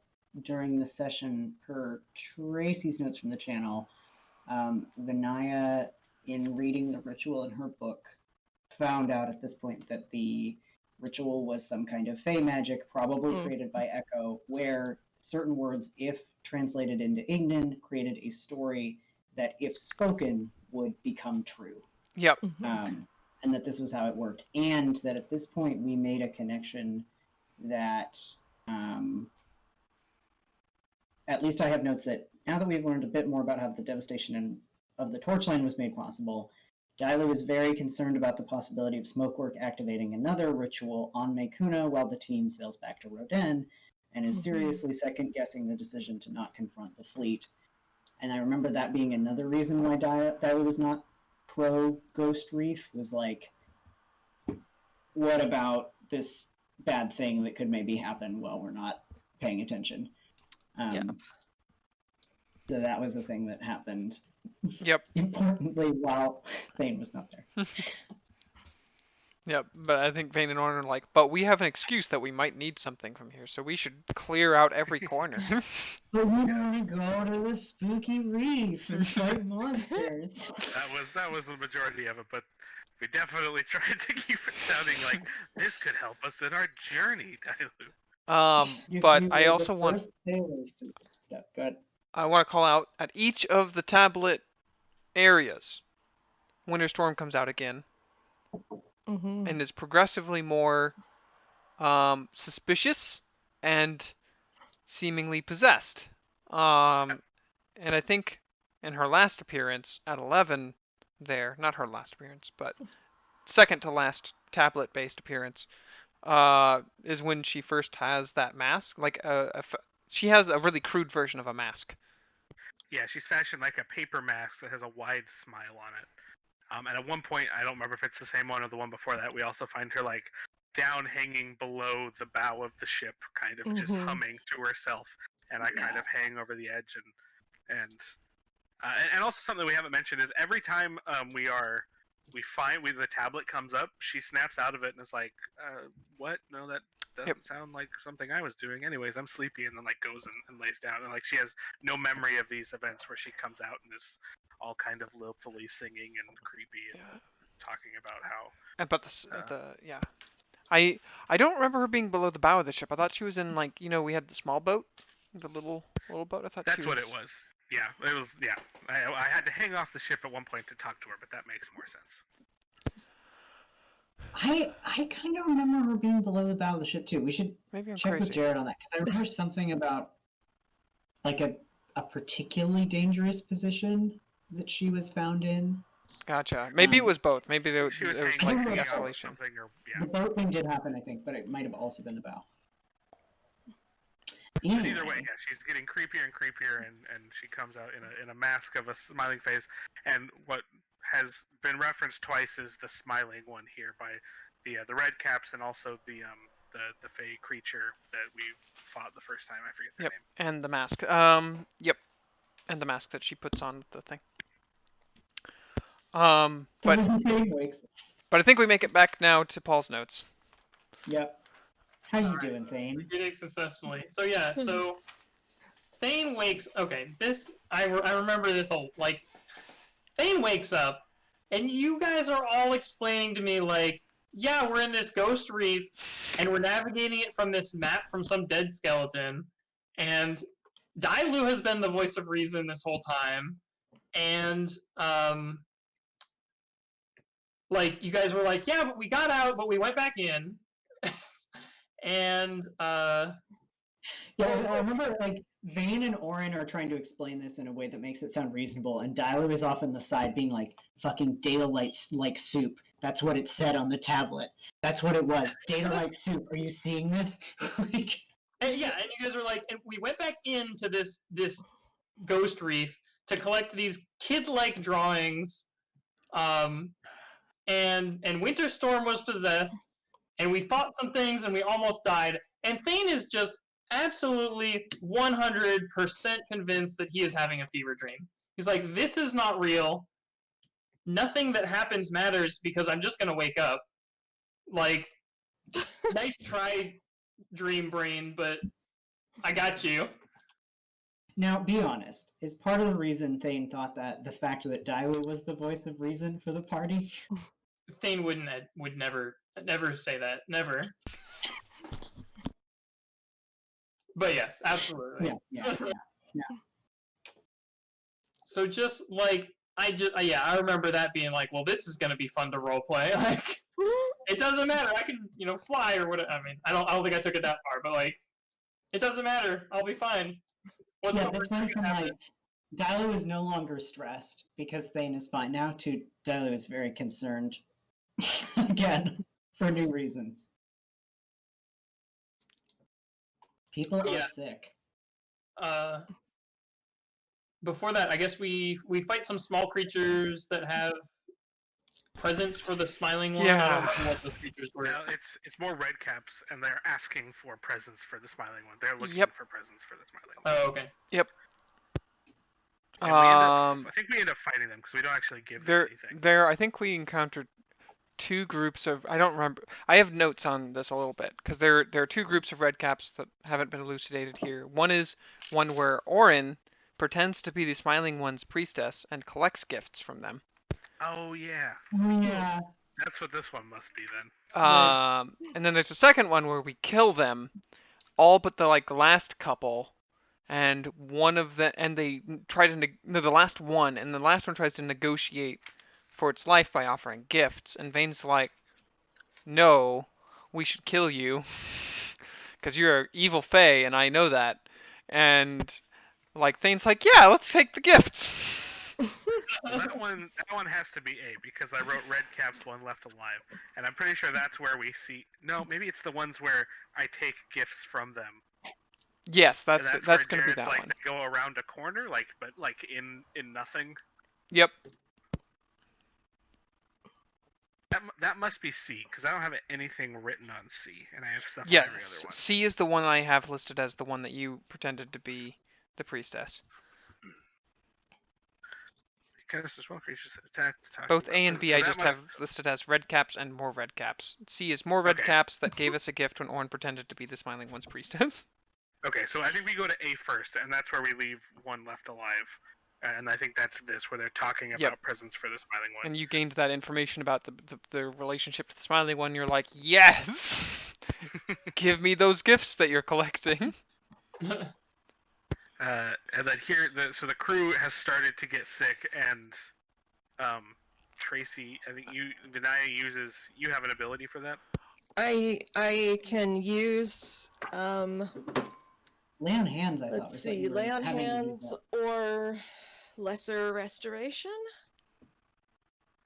during the session, per Tracy's notes from the channel, Vanaya, in reading the ritual in her book, found out at this point that the ritual was some kind of fey magic, probably created by Echo, where certain words, if translated into Ignan, created a story that, if spoken, would become true. Yep. And that this was how it worked. And that at this point, we made a connection that, at least I have notes that now that we've learned a bit more about how the devastation of the Torchline was made possible, Daily was very concerned about the possibility of Smokework activating another ritual on Mekuna while the team sails back to Roden, and is seriously second-guessing the decision to not confront the fleet. And I remember that being another reason why Daily was not pro-Ghost Reef, was like, what about this bad thing that could maybe happen while we're not paying attention? So that was a thing that happened. Yep. Importantly, while Thane was not there. Yep, but I think Vane and Orn are like, but we have an excuse that we might need something from here, so we should clear out every corner. But we want to go to the spooky reef and fight monsters. That was the majority of it, but we definitely tried to keep it sounding like this could help us in our journey, Dailu. But I also want I to call out at each of the tablet areas, Winter Storm comes out again. And is progressively more suspicious and seemingly possessed. And I think in her last appearance at 11 there, not her last appearance, but second to last tablet-based appearance, is when she first has that mask. Like, she has a really crude version of a mask. Yeah, she's fashioned like a paper mask that has a wide smile on it. And at one point, I don't remember if it's the same one or the one before that, we also find her like down hanging below the bow of the ship, kind of just humming to herself, and I kind of hang over the edge. And also something we haven't mentioned is every time the tablet comes up, she snaps out of it and is like, "What? No, that doesn't sound like something I was doing. Anyways, I'm sleepy," and then like goes and lays down, and like she has no memory of these events where she comes out and is all kind of liltily singing and creepy and talking about how. But I don't remember her being below the bow of the ship. I thought she was in, like, we had the small boat, the little boat. I thought that's what it was. Yeah, it was. Yeah, I had to hang off the ship at one point to talk to her, but that makes more sense. I kind of remember her being below the bow of the ship too. We should Maybe I'm check crazy. with Jared on that, because I remember something about like a a particularly dangerous position that she was found in. Gotcha. Maybe it Um, was both. Maybe there She was was hanging like from from the escalation. something, or The boat thing did happen, I think, but it might have also been the bow. But Anyway, either way, yeah, she's getting creepier and creepier, and she comes out in a mask of a smiling face. And what has been referenced twice is the smiling one here by the red caps, and also the fey creature that we fought the first time. I forget their Yep. name. And the mask. Yep. And the mask that she puts on with the thing. so But then Thane wakes. I think we make it back now to Paul's notes. Yep. How you Alright. doing, Thane? Getting successfully. So yeah, so Thane wakes. Okay, this I remember this like Thane wakes up, and you guys are all explaining to me like, yeah, we're in this Ghost Reef, and we're navigating it from this map from some dead skeleton, and Dailu has been the voice of reason this whole time, and like you guys were like, yeah, but we got out, but we went back in, and Yeah, I remember like Vane and Orin are trying to explain this in a way that makes it sound reasonable, and Dylo is off on the side being like, fucking data like soup. That's what it said on the tablet. That's what it was. Data like soup. Are you seeing this? Like, and yeah, and you guys were like, and we went back into this Ghost Reef to collect these kid-like drawings, and Winterstorm was possessed, and we fought some things, and we almost died. And Thane is just absolutely 100% convinced that he is having a fever dream. He's like, this is not real. Nothing that happens matters because I'm just gonna wake up. Like, nice try, dream brain, but I got you. now, be honest. Is part of the reason Thane thought that the fact that Dylo was the voice of reason for the party? Thane would never say that. Never. But yes, absolutely. Yeah. So just like I remember that being like, well, this is gonna be fun to roleplay. Like, it doesn't matter. I can fly or whatever. I mean, I don't think I took it that far, but like, it doesn't matter. I'll be fine. What's Yeah, the this worst went that from can happen? like Dylo is no longer stressed because Thane is fine now to Dylo is very concerned again for new reasons. People are Yeah. sick. Before that, I guess we fight some small creatures that have presents for the smiling one. I Yeah. don't remember what those creatures were. Now it's more red caps, and they're asking for presents for the smiling one. They're looking Yep. for presents for the smiling one. Oh, okay. And I think we end up fighting them because we don't actually give them anything. I think we encountered two groups of. I don't remember. I have notes on this a little bit because there are two groups of red caps that haven't been elucidated here. One is one where Orin pretends to be the Smiling One's priestess and collects gifts from them. Oh yeah, Yeah. that's what this one must be then. And then there's a second one where we kill them, all but the last couple, and they try to the last one, and the last one tries to negotiate for its life by offering gifts, and Vane's like, no, we should kill you, because you're an evil fae, and I know that, and Thane's like, yeah, let's take the gifts. Well, that one has to be A because I wrote red caps, one left alive, and I'm pretty sure that's where we see. No, maybe it's the ones where I take gifts from them. Yes, that's where gonna be Jared's that like, one. They go around a corner, but in nothing. Yep. That must be C because I don't have anything written on C, and I have stuff on Yes, every other one. C is the one I have listed as the one that you pretended to be the priestess. Cast as well creatures that attack. Both A and B I just must... have listed as red caps and more red caps. C is more red caps that gave us a gift when Orin pretended to be the Smiling One's priestess. Okay, so I think we go to A first, and that's where we leave one left alive. And I think that's this, where they're talking about presents for the Smiling One. And you gained that information about the relationship to the Smiling One, you're like, yes! Give me those gifts that you're collecting. And then here, so the crew has started to get sick, and Tracy, I think Denaya you have an ability for that? I can use Lay on hands, I thought Let's was what see, you were lay on having to use hands up. or lesser restoration.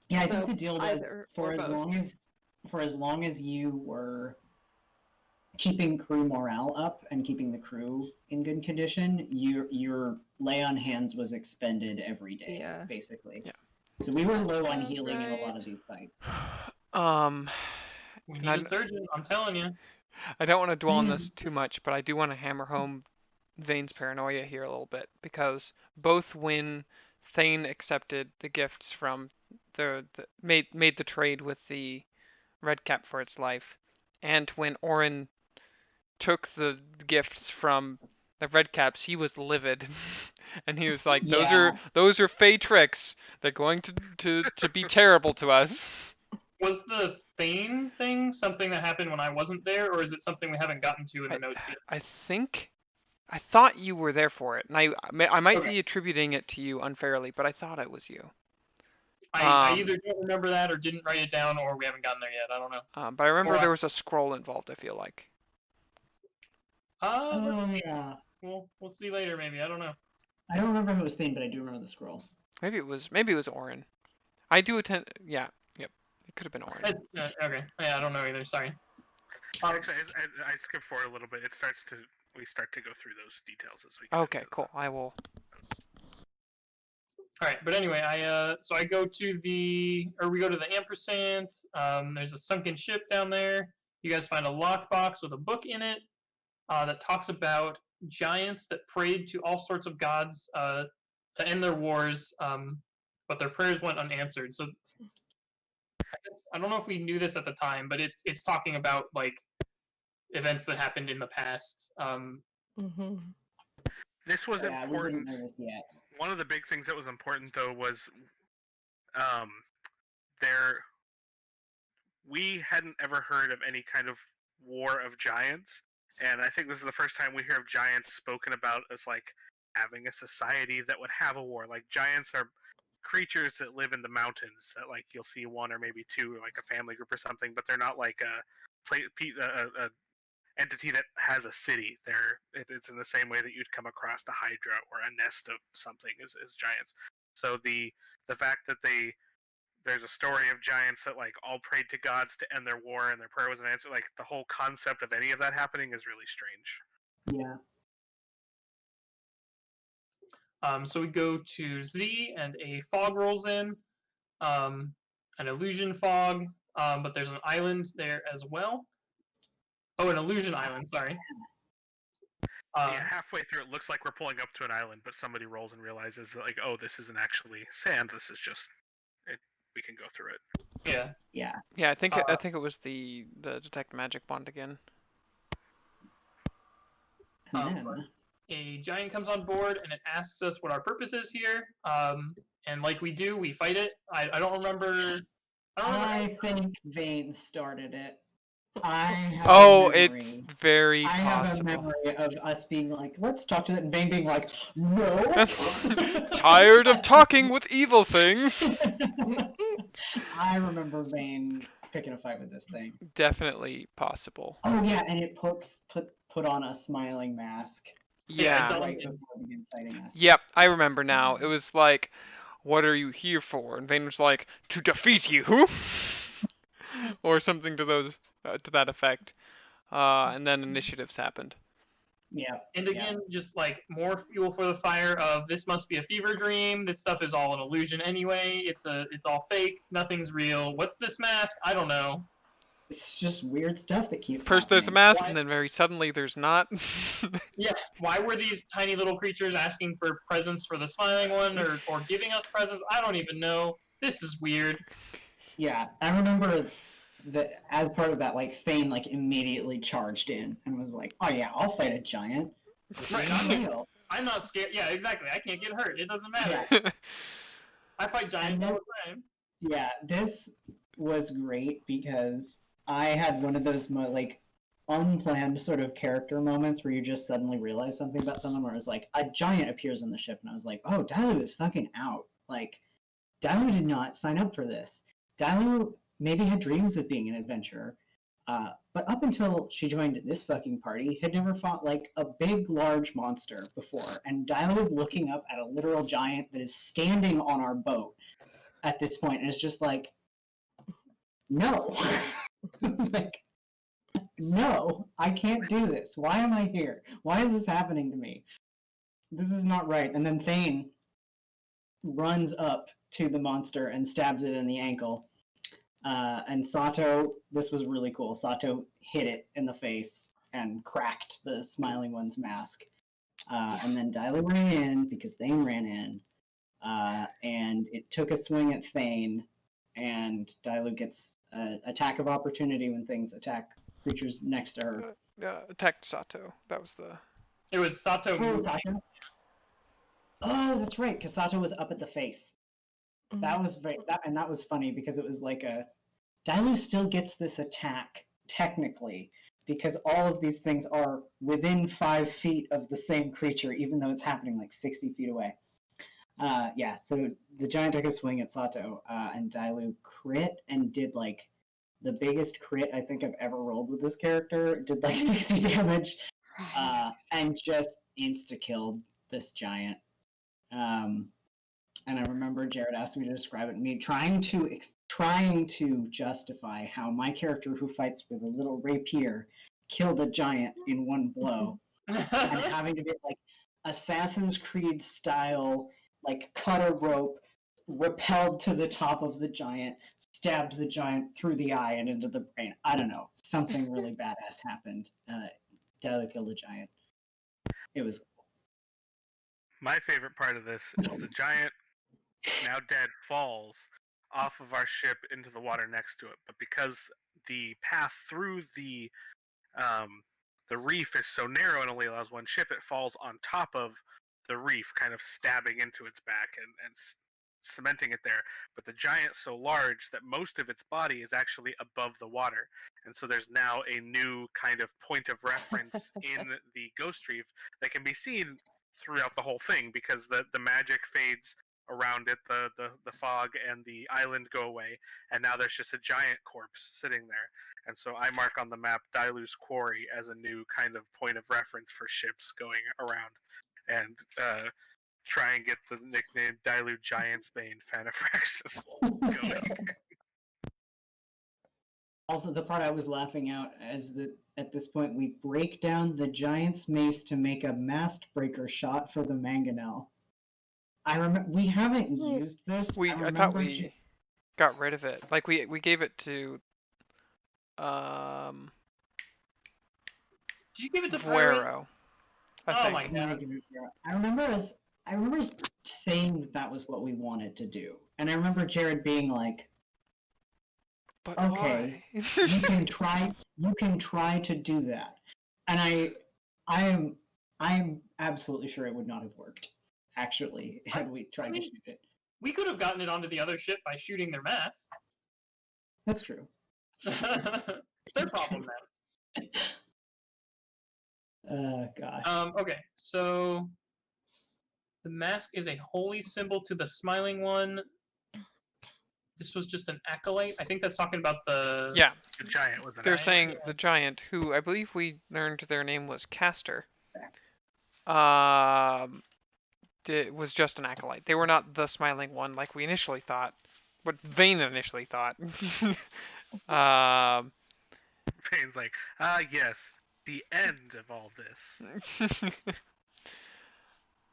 Yeah, I So think the deal was either or both. for as long as you were keeping crew morale up and keeping the crew in good condition, your lay on hands was expended every day, Yeah. basically. Yeah. So we were That low on sounds healing in a lot right. of these fights. We And need a surgeon. I'm telling you. I don't want to dwell on this too much, but I do want to hammer home Vane's paranoia here a little bit because both when Thane accepted the gifts from the made the trade with the red cap for its life, and when Orin took the gifts from the red caps, he was livid. And he was like, Yeah. those are fey tricks. They're going to be terrible to us. Was the Thane thing something that happened when I wasn't there, or is it something we haven't gotten to in I the notes yet? I thought you were there for it, and I might Okay. be attributing it to you unfairly, but I thought it was you. I either don't remember that or didn't write it down, or we haven't gotten there yet. I don't know. But I remember Or there was a scroll involved. I feel like. Oh yeah. We'll see later, maybe. I don't know. I don't remember who it was Thane, but I do remember the scroll. Maybe it was Orin. I do attend. Yeah. Yep. It could have been Orin. Okay. Yeah, I don't know either. Sorry. Actually, I skip forward a little bit. We start to go through those details as we get Okay. into Cool. I will. All right, but anyway, so I go to we go to the ampersand. There's a sunken ship down there. You guys find a locked box with a book in it that talks about giants that prayed to all sorts of gods to end their wars, but their prayers went unanswered. So I don't know if we knew this at the time, but it's talking about like events that happened in the past. Mm-hmm. This was Yeah, we didn't important. know this yet. One of the big things that was important, though, was there. We hadn't ever heard of any kind of war of giants, and I think this is the first time we hear of giants spoken about as like having a society that would have a war. Like giants are creatures that live in the mountains that like you'll see one or maybe two, like a family group or something, but they're not like a entity that has a city. It's in the same way that you'd come across a hydra or a nest of something as giants. So the fact that there's a story of giants that like all prayed to gods to end their war and their prayer was an answer, like the whole concept of any of that happening is really strange. Yeah. So we go to Z, and a fog rolls in, an illusion fog, but there's an island there as well. Oh, an illusion island, sorry. Yeah, halfway through, it looks like we're pulling up to an island, but somebody rolls and realizes that, like, oh, this isn't actually sand. This is just we can go through it. Yeah. Yeah. Yeah. I think it was the detect magic wand again. And then A giant comes on board and it asks us what our purpose is here. And like we do, we fight it. I don't remember. I think Vane started it. I have Oh, a memory. it's very I have a possible. memory of us being like, let's talk to it, and Vane being like, no. Tired of talking with evil things. I remember Vane picking a fight with this thing. Definitely possible. Oh yeah, and it put on a smiling mask. Yeah. Right before it began fighting us. Yep, I remember now. It was like, what are you here for? And Vane was like, to defeat you, or something to that effect. And then initiatives happened. Yeah. And again, just like more fuel for the fire of this must be a fever dream. This stuff is all an illusion anyway. It's all fake. Nothing's real. What's this mask? I don't know. It's just weird stuff that keeps First there's a happening. mask, and then very suddenly there's not. Yeah. Why were these tiny little creatures asking for presents for the smiling one, or giving us presents? I don't even know. This is weird. Yeah, I remember that as part of that, like Thane like immediately charged in and was like, "Oh yeah, I'll fight a giant. This is not real." I'm not scared. Yeah, exactly. I can't get hurt. It doesn't matter. Yeah. I fight giants all the time. Yeah, this was great because I had one of those like unplanned sort of character moments where you just suddenly realize something about someone where it's like a giant appears on the ship and I was like, oh, Dalu is fucking out. Like, Dalu did not sign up for this. Dalu maybe had dreams of being an adventurer. But up until she joined this fucking party, had never fought like a big, large monster before. And Dial is looking up at a literal giant that is standing on our boat at this point, and it's just like, no, like, no, I can't do this. Why am I here? Why is this happening to me? This is not right. And then Thane runs up to the monster and stabs it in the ankle. And Sato, this was really cool. Sato hit it in the face and cracked the Smiling One's mask. And then Dyla ran in because Thane ran in. And it took a swing at Thane, and Dyla gets an attack of opportunity when things attack creatures next to her. Attacked Sato. That was the. It was Sato. Oh, that's right, because Sato was up at the face. That was that was funny because it was like a Dailu still gets this attack technically because all of these things are within 5 feet of the same creature, even though it's happening like 60 feet away. Yeah, so the giant took a swing at Sato, and Dailu crit and did like the biggest crit I think I've ever rolled with this character. It did like 60 damage, and just insta-killed this giant. And I remember Jared asked me to describe it, and me trying to justify how my character who fights with a little rapier killed a giant in one blow, and having to be like Assassin's Creed style, like cut a rope, rappelled to the top of the giant, stabbed the giant through the eye and into the brain. I don't know, something really badass happened. Della killed a giant. It was. My favorite part of this is the giant, now dead, falls off of our ship into the water next to it. But because the path through the reef is so narrow and only allows one ship, it falls on top of the reef, kind of stabbing into its back and cementing it there. But the giant's so large that most of its body is actually above the water. And so there's now a new kind of point of reference in the Ghost Reef that can be seen throughout the whole thing, because the magic fades around it, the fog and the island go away, and now there's just a giant corpse sitting there. And so I mark on the map Dailu's Quarry as a new kind of point of reference for ships going around, and try and get the nickname Dailu Giantsbane Fanafraxis going. Also, the part I was laughing out as at this point we break down the giant's mace to make a mast breaker shot for the mangonel. I remember we haven't used this. I thought we got rid of it. Like we gave it to. Did you give it to Vuero? Oh my god! I remember saying that was what we wanted to do, and I remember Jared being like, But okay, why? you can try to do that. And I'm absolutely sure it would not have worked, actually, had we tried to shoot it. We could have gotten it onto the other ship by shooting their mast. That's true. It's their problem then. Gosh. Okay, so the mask is a holy symbol to the Smiling One. This was just an acolyte. I think that's talking about the giant with an They're eye. saying the giant, who I believe we learned their name was Castor, was just an acolyte. They were not the Smiling One like we initially thought, what Vane initially thought. Vane's like, yes, the end of all this.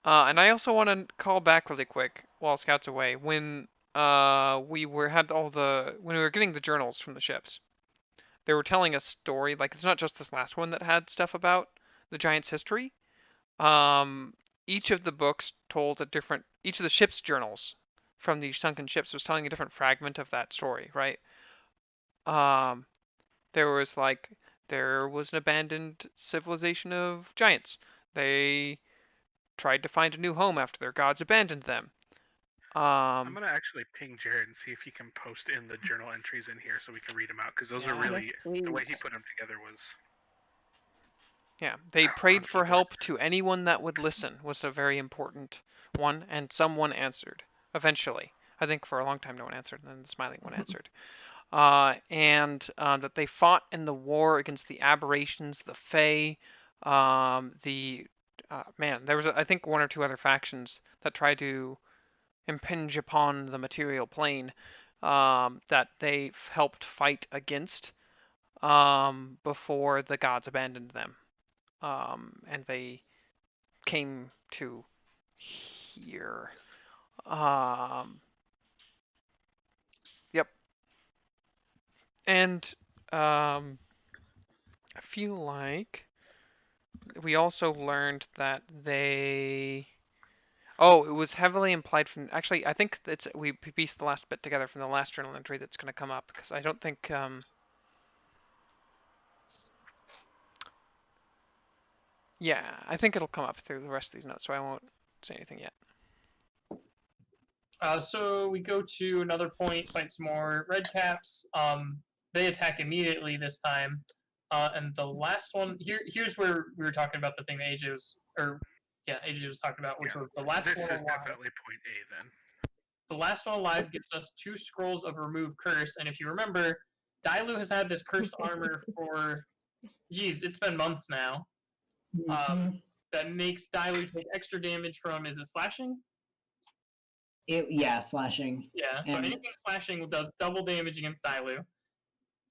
And I also want to call back really quick while Scout's away. When when we were getting the journals from the ships, they were telling a story. Like, it's not just this last one that had stuff about the giant's history. Each of the books told each of the ship's journals from these sunken ships was telling a different fragment of that story, right? There was an abandoned civilization of giants. They tried to find a new home after their gods abandoned them. I'm gonna actually ping Jared and see if he can post in the journal entries in here so we can read them out, because those are really the way he put them together was. Yeah, they prayed for help to anyone that would listen was a very important one, and someone answered eventually. I think for a long time no one answered, and then the Smiling One answered. and that they fought in the war against the aberrations, the Fae, man, there was I think one or two other factions that tried to impinge upon the material plane that they helped fight against before the gods abandoned them, and they came to here. Yep, and I feel like we also learned that they. Oh, it was heavily implied from. Actually, I think we pieced the last bit together from the last journal entry that's going to come up because I don't think. Yeah, I think it'll come up through the rest of these notes, so I won't say anything yet. So we go to another point, fight some more redcaps. They attack immediately this time. And the last one here's where we were talking about the thing that AJ was talking about, which was the last This one is alive. definitely point A then. The last one alive gives us 2 scrolls of remove curse, and if you remember, Dailu has had this cursed armor for it's been months now. That makes Dailu take extra damage from, is it slashing? Yeah, slashing. Yeah, so And anything slashing does double damage against Dailu.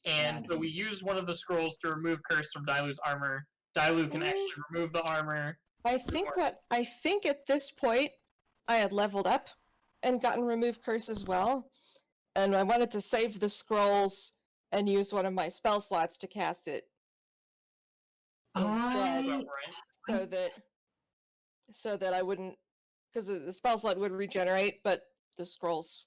And so we use one of the scrolls to remove curse from Dailu's armor. Dailu can actually remove the armor. I think at this point I had leveled up and gotten remove curse as well, and I wanted to save the scrolls and use one of my spell slots to cast it instead, so that I wouldn't, because the spell slot would regenerate, but the scrolls,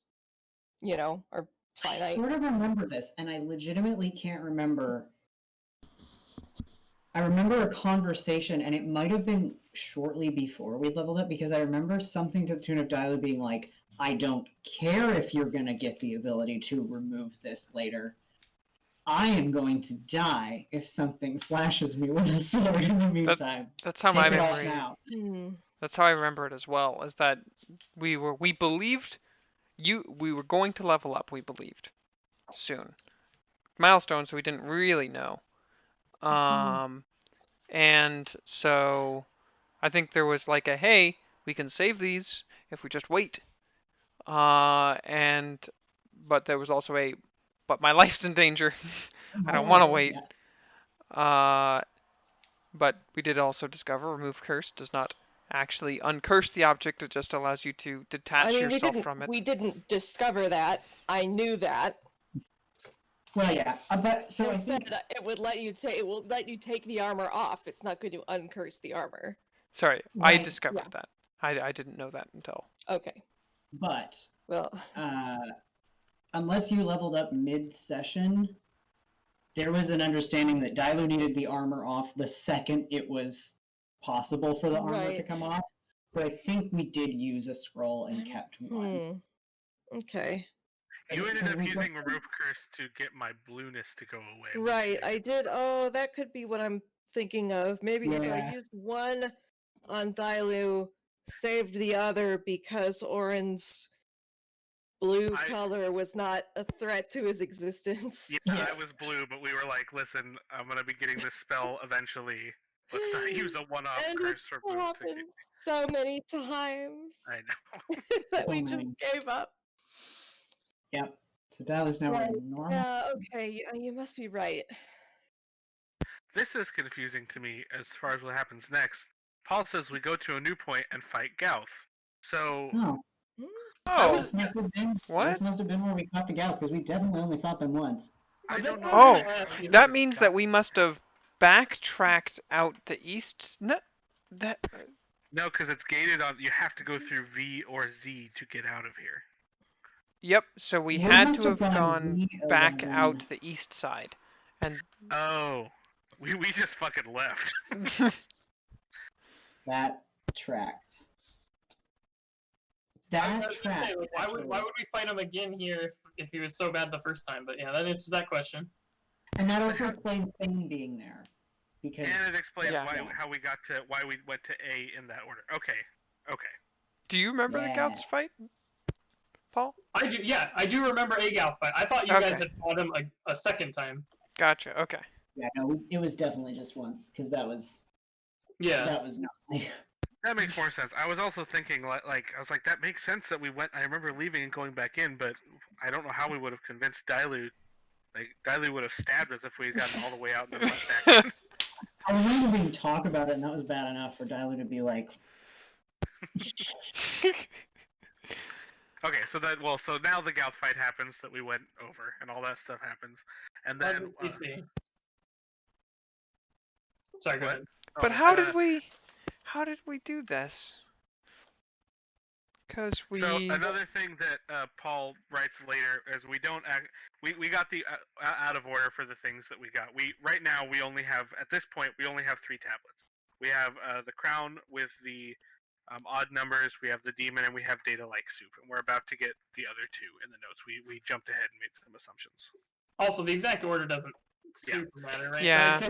are I finite. sort of remember this, and I legitimately can't remember. I remember a conversation, and it might have been shortly before we leveled up, because I remember something to the tune of Dyla being like, I don't care if you're going to get the ability to remove this later. I am going to die if something slashes me with a sword in the meantime. That's how Take my it off memory. now. That's how I remember it as well. Is that we believed we were going to level up. We believed soon. Milestones we didn't really know. And so I think there was like a hey, we can save these if we just wait. But there was also but my life's in danger. I don't want to wait. But we did also discover remove curse does not actually uncurse the object. It just allows you to detach yourself from it. We didn't discover that. I knew that. Well, yeah, but so I think it would let you take. It will let you take the armor off. It's not going to uncurse the armor. Sorry, right. I discovered that. I didn't know that until. Okay. But well, unless you leveled up mid-session, there was an understanding that Dailu needed the armor off the second it was possible for the armor to come off. So I think we did use a scroll and kept one. Okay. You ended up using remove curse to get my blueness to go away. Right, I did. Oh, that could be what I'm thinking of. Maybe so I used one on Dailu, saved the other because Orin's blue color was not a threat to his existence. Yeah, I was blue, but we were like, listen, I'm going to be getting this spell eventually. Let's not use a one-off curse for blue. Happened so many times. I know. that we just gave up. Yep. So Dailu's now normal. Yeah, okay, you must be right. This is confusing to me as far as what happens next. Paul says we go to a new point and fight Gauth. So... This must have been, this must have been where we fought the Gauth, because we definitely only fought them once. I don't know. Oh, that means that we must have backtracked out the east. No, because it's gated on. You have to go through V or Z to get out of here. Yep. So we had to have gone back out the east side, and we just fucking left. That tracks. Why would we fight him again here if he was so bad the first time? But yeah, that answers that question. And that also explains Thane being there. And it explains how we got to why we went to A in that order. Okay. Do you remember the Gauth's fight? Paul? I do. Yeah, I do remember a Gal fight. I thought you guys Okay. had fought him a second time. Gotcha. Okay. Yeah, no, it was definitely just once because that was Yeah. nothing. That makes more sense. I was also thinking, like I was like, that makes sense that we went. I remember leaving and going back in, but I don't know how we would have convinced Dailu. Like Dailu would have stabbed us if we had gotten all the way out and then went back in. I remember being talk about it, and that was bad enough for Dylan to be like, Okay, so so now the Gauth fight happens that we went over, and all that stuff happens, and Let then me see. Sorry, go what? ahead. But Oh, how did we do this? Because we. So another thing that Paul writes later is we don't we got the out of order for the things that we got. Right now we only have at this point we only have 3 tablets. We have the crown with the odd numbers. We have the demon, and we have data like soup. And we're about to get the other 2 in the notes. We jumped ahead and made some assumptions. Also, the exact order doesn't super matter, right? Yeah.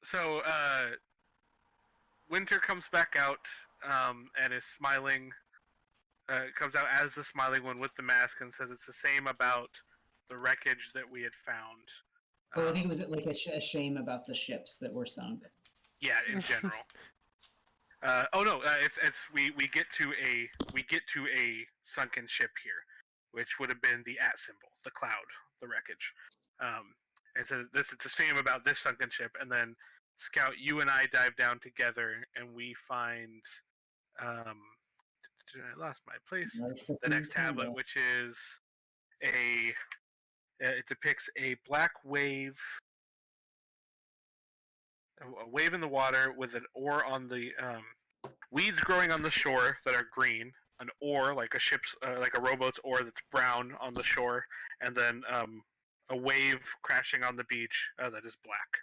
So Winter comes back out and is smiling. Comes out as the smiling one with the mask and says it's the same about the wreckage that we had found. "Oh, I think it was like a shame about the ships that were sunk." Yeah, in general. It's we get to a sunken ship here, which would have been the @ symbol, the cloud, the wreckage. And so it's the same about this sunken ship, and then Scout, you and I dive down together, and we find I lost my place. The next tablet, which is it depicts a black wave, a wave in the water with an oar on the weeds growing on the shore that are green, an oar like a ship's like a rowboat's oar that's brown on the shore, and then a wave crashing on the beach that is black.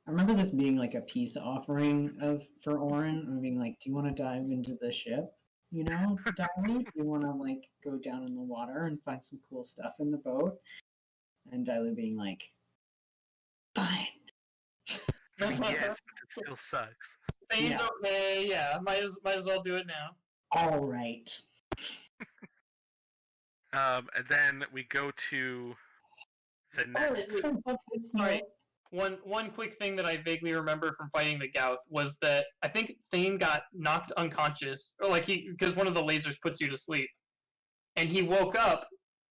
I remember this being like a peace offering for Orin, and being like, "Do you want to dive into the ship? You know, Dailu? Do you want to like go down in the water and find some cool stuff in the boat?" And Dailu being like, "Fine." Yes, but it still sucks. Things okay, yeah. Might as well do it now. All right. And then we go to the next. Sorry. One quick thing that I vaguely remember from fighting the Gauth was that I think Thane got knocked unconscious, or like because one of the lasers puts you to sleep, and he woke up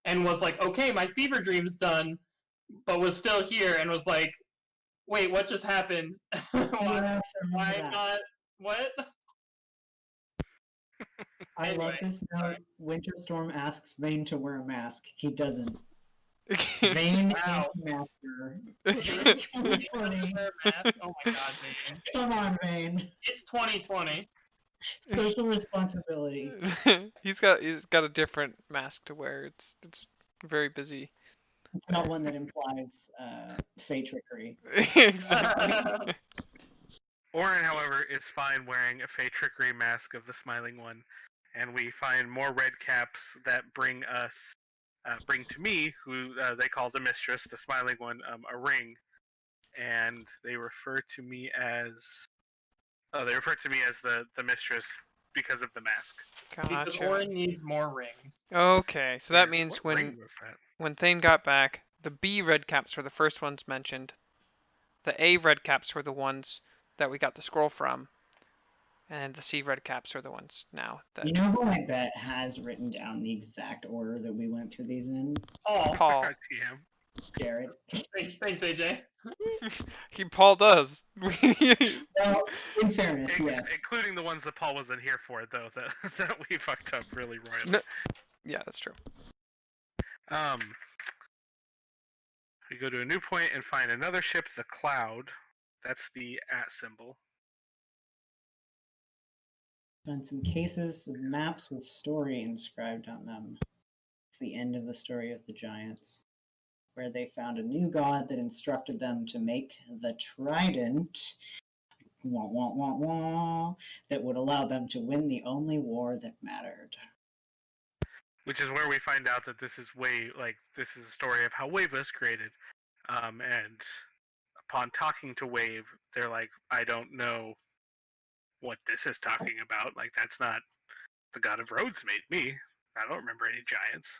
and was like, "Okay, my fever dream's done," but was still here and was like, "Wait, what just happened? Why not? What?" I love this note. Winterstorm asks Vane to wear a mask. He doesn't. Vane Master. 2020. Oh my god, Vane. Come on, Vane. It's 2020. Social responsibility. he's got a different mask to wear. It's very busy. It's not one that implies fey trickery. Exactly. Orin, however, is fine wearing a fey trickery mask of the smiling one, and we find more red caps that bring to me, who they call the mistress, the smiling one, a ring, and they refer to me as the mistress because of the mask. Because Gotcha. Orin needs more rings. Okay, so that means What ring was that? when Thane got back, the B red caps were the first ones mentioned. The A red caps were the ones that we got the scroll from, and the C red caps are the ones now that. You know who I bet has written down the exact order that we went through these in? Paul. Jared. Thanks, AJ. Paul does. Well, in fairness, yes. Including the ones that Paul wasn't here for, though, that we fucked up really royally. No, yeah, that's true. We go to a new point and find another ship, the Cloud. That's the @ symbol. Found some cases of maps with story inscribed on them. It's the end of the story of the giants, where they found a new god that instructed them to make the trident wah, wah, wah, wah, that would allow them to win the only war that mattered. Which is where we find out that this is this is a story of how Wave was created. And upon talking to Wave, they're like, I don't know what this is talking about. Like, that's not the god of roads made me. I don't remember any giants.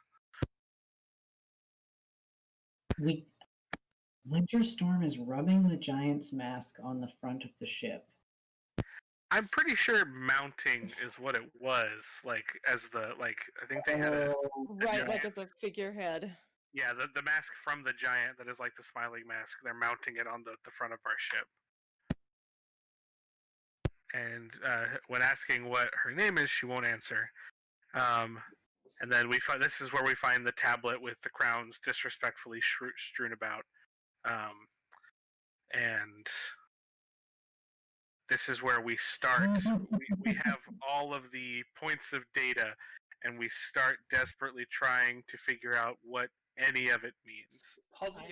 Winter Storm is rubbing the giant's mask on the front of the ship. I'm pretty sure mounting is what it was. Like as the I think they had a Right, like giant- at the figurehead. yeah the mask from the giant that is like the smiling mask. They're mounting it on the front of our ship. And when asking what her name is, she won't answer. And then this is where we find the tablet with the crowns disrespectfully strewn about. And this is where we start. we have all of the points of data, and we start desperately trying to figure out what any of it means. Puzzle.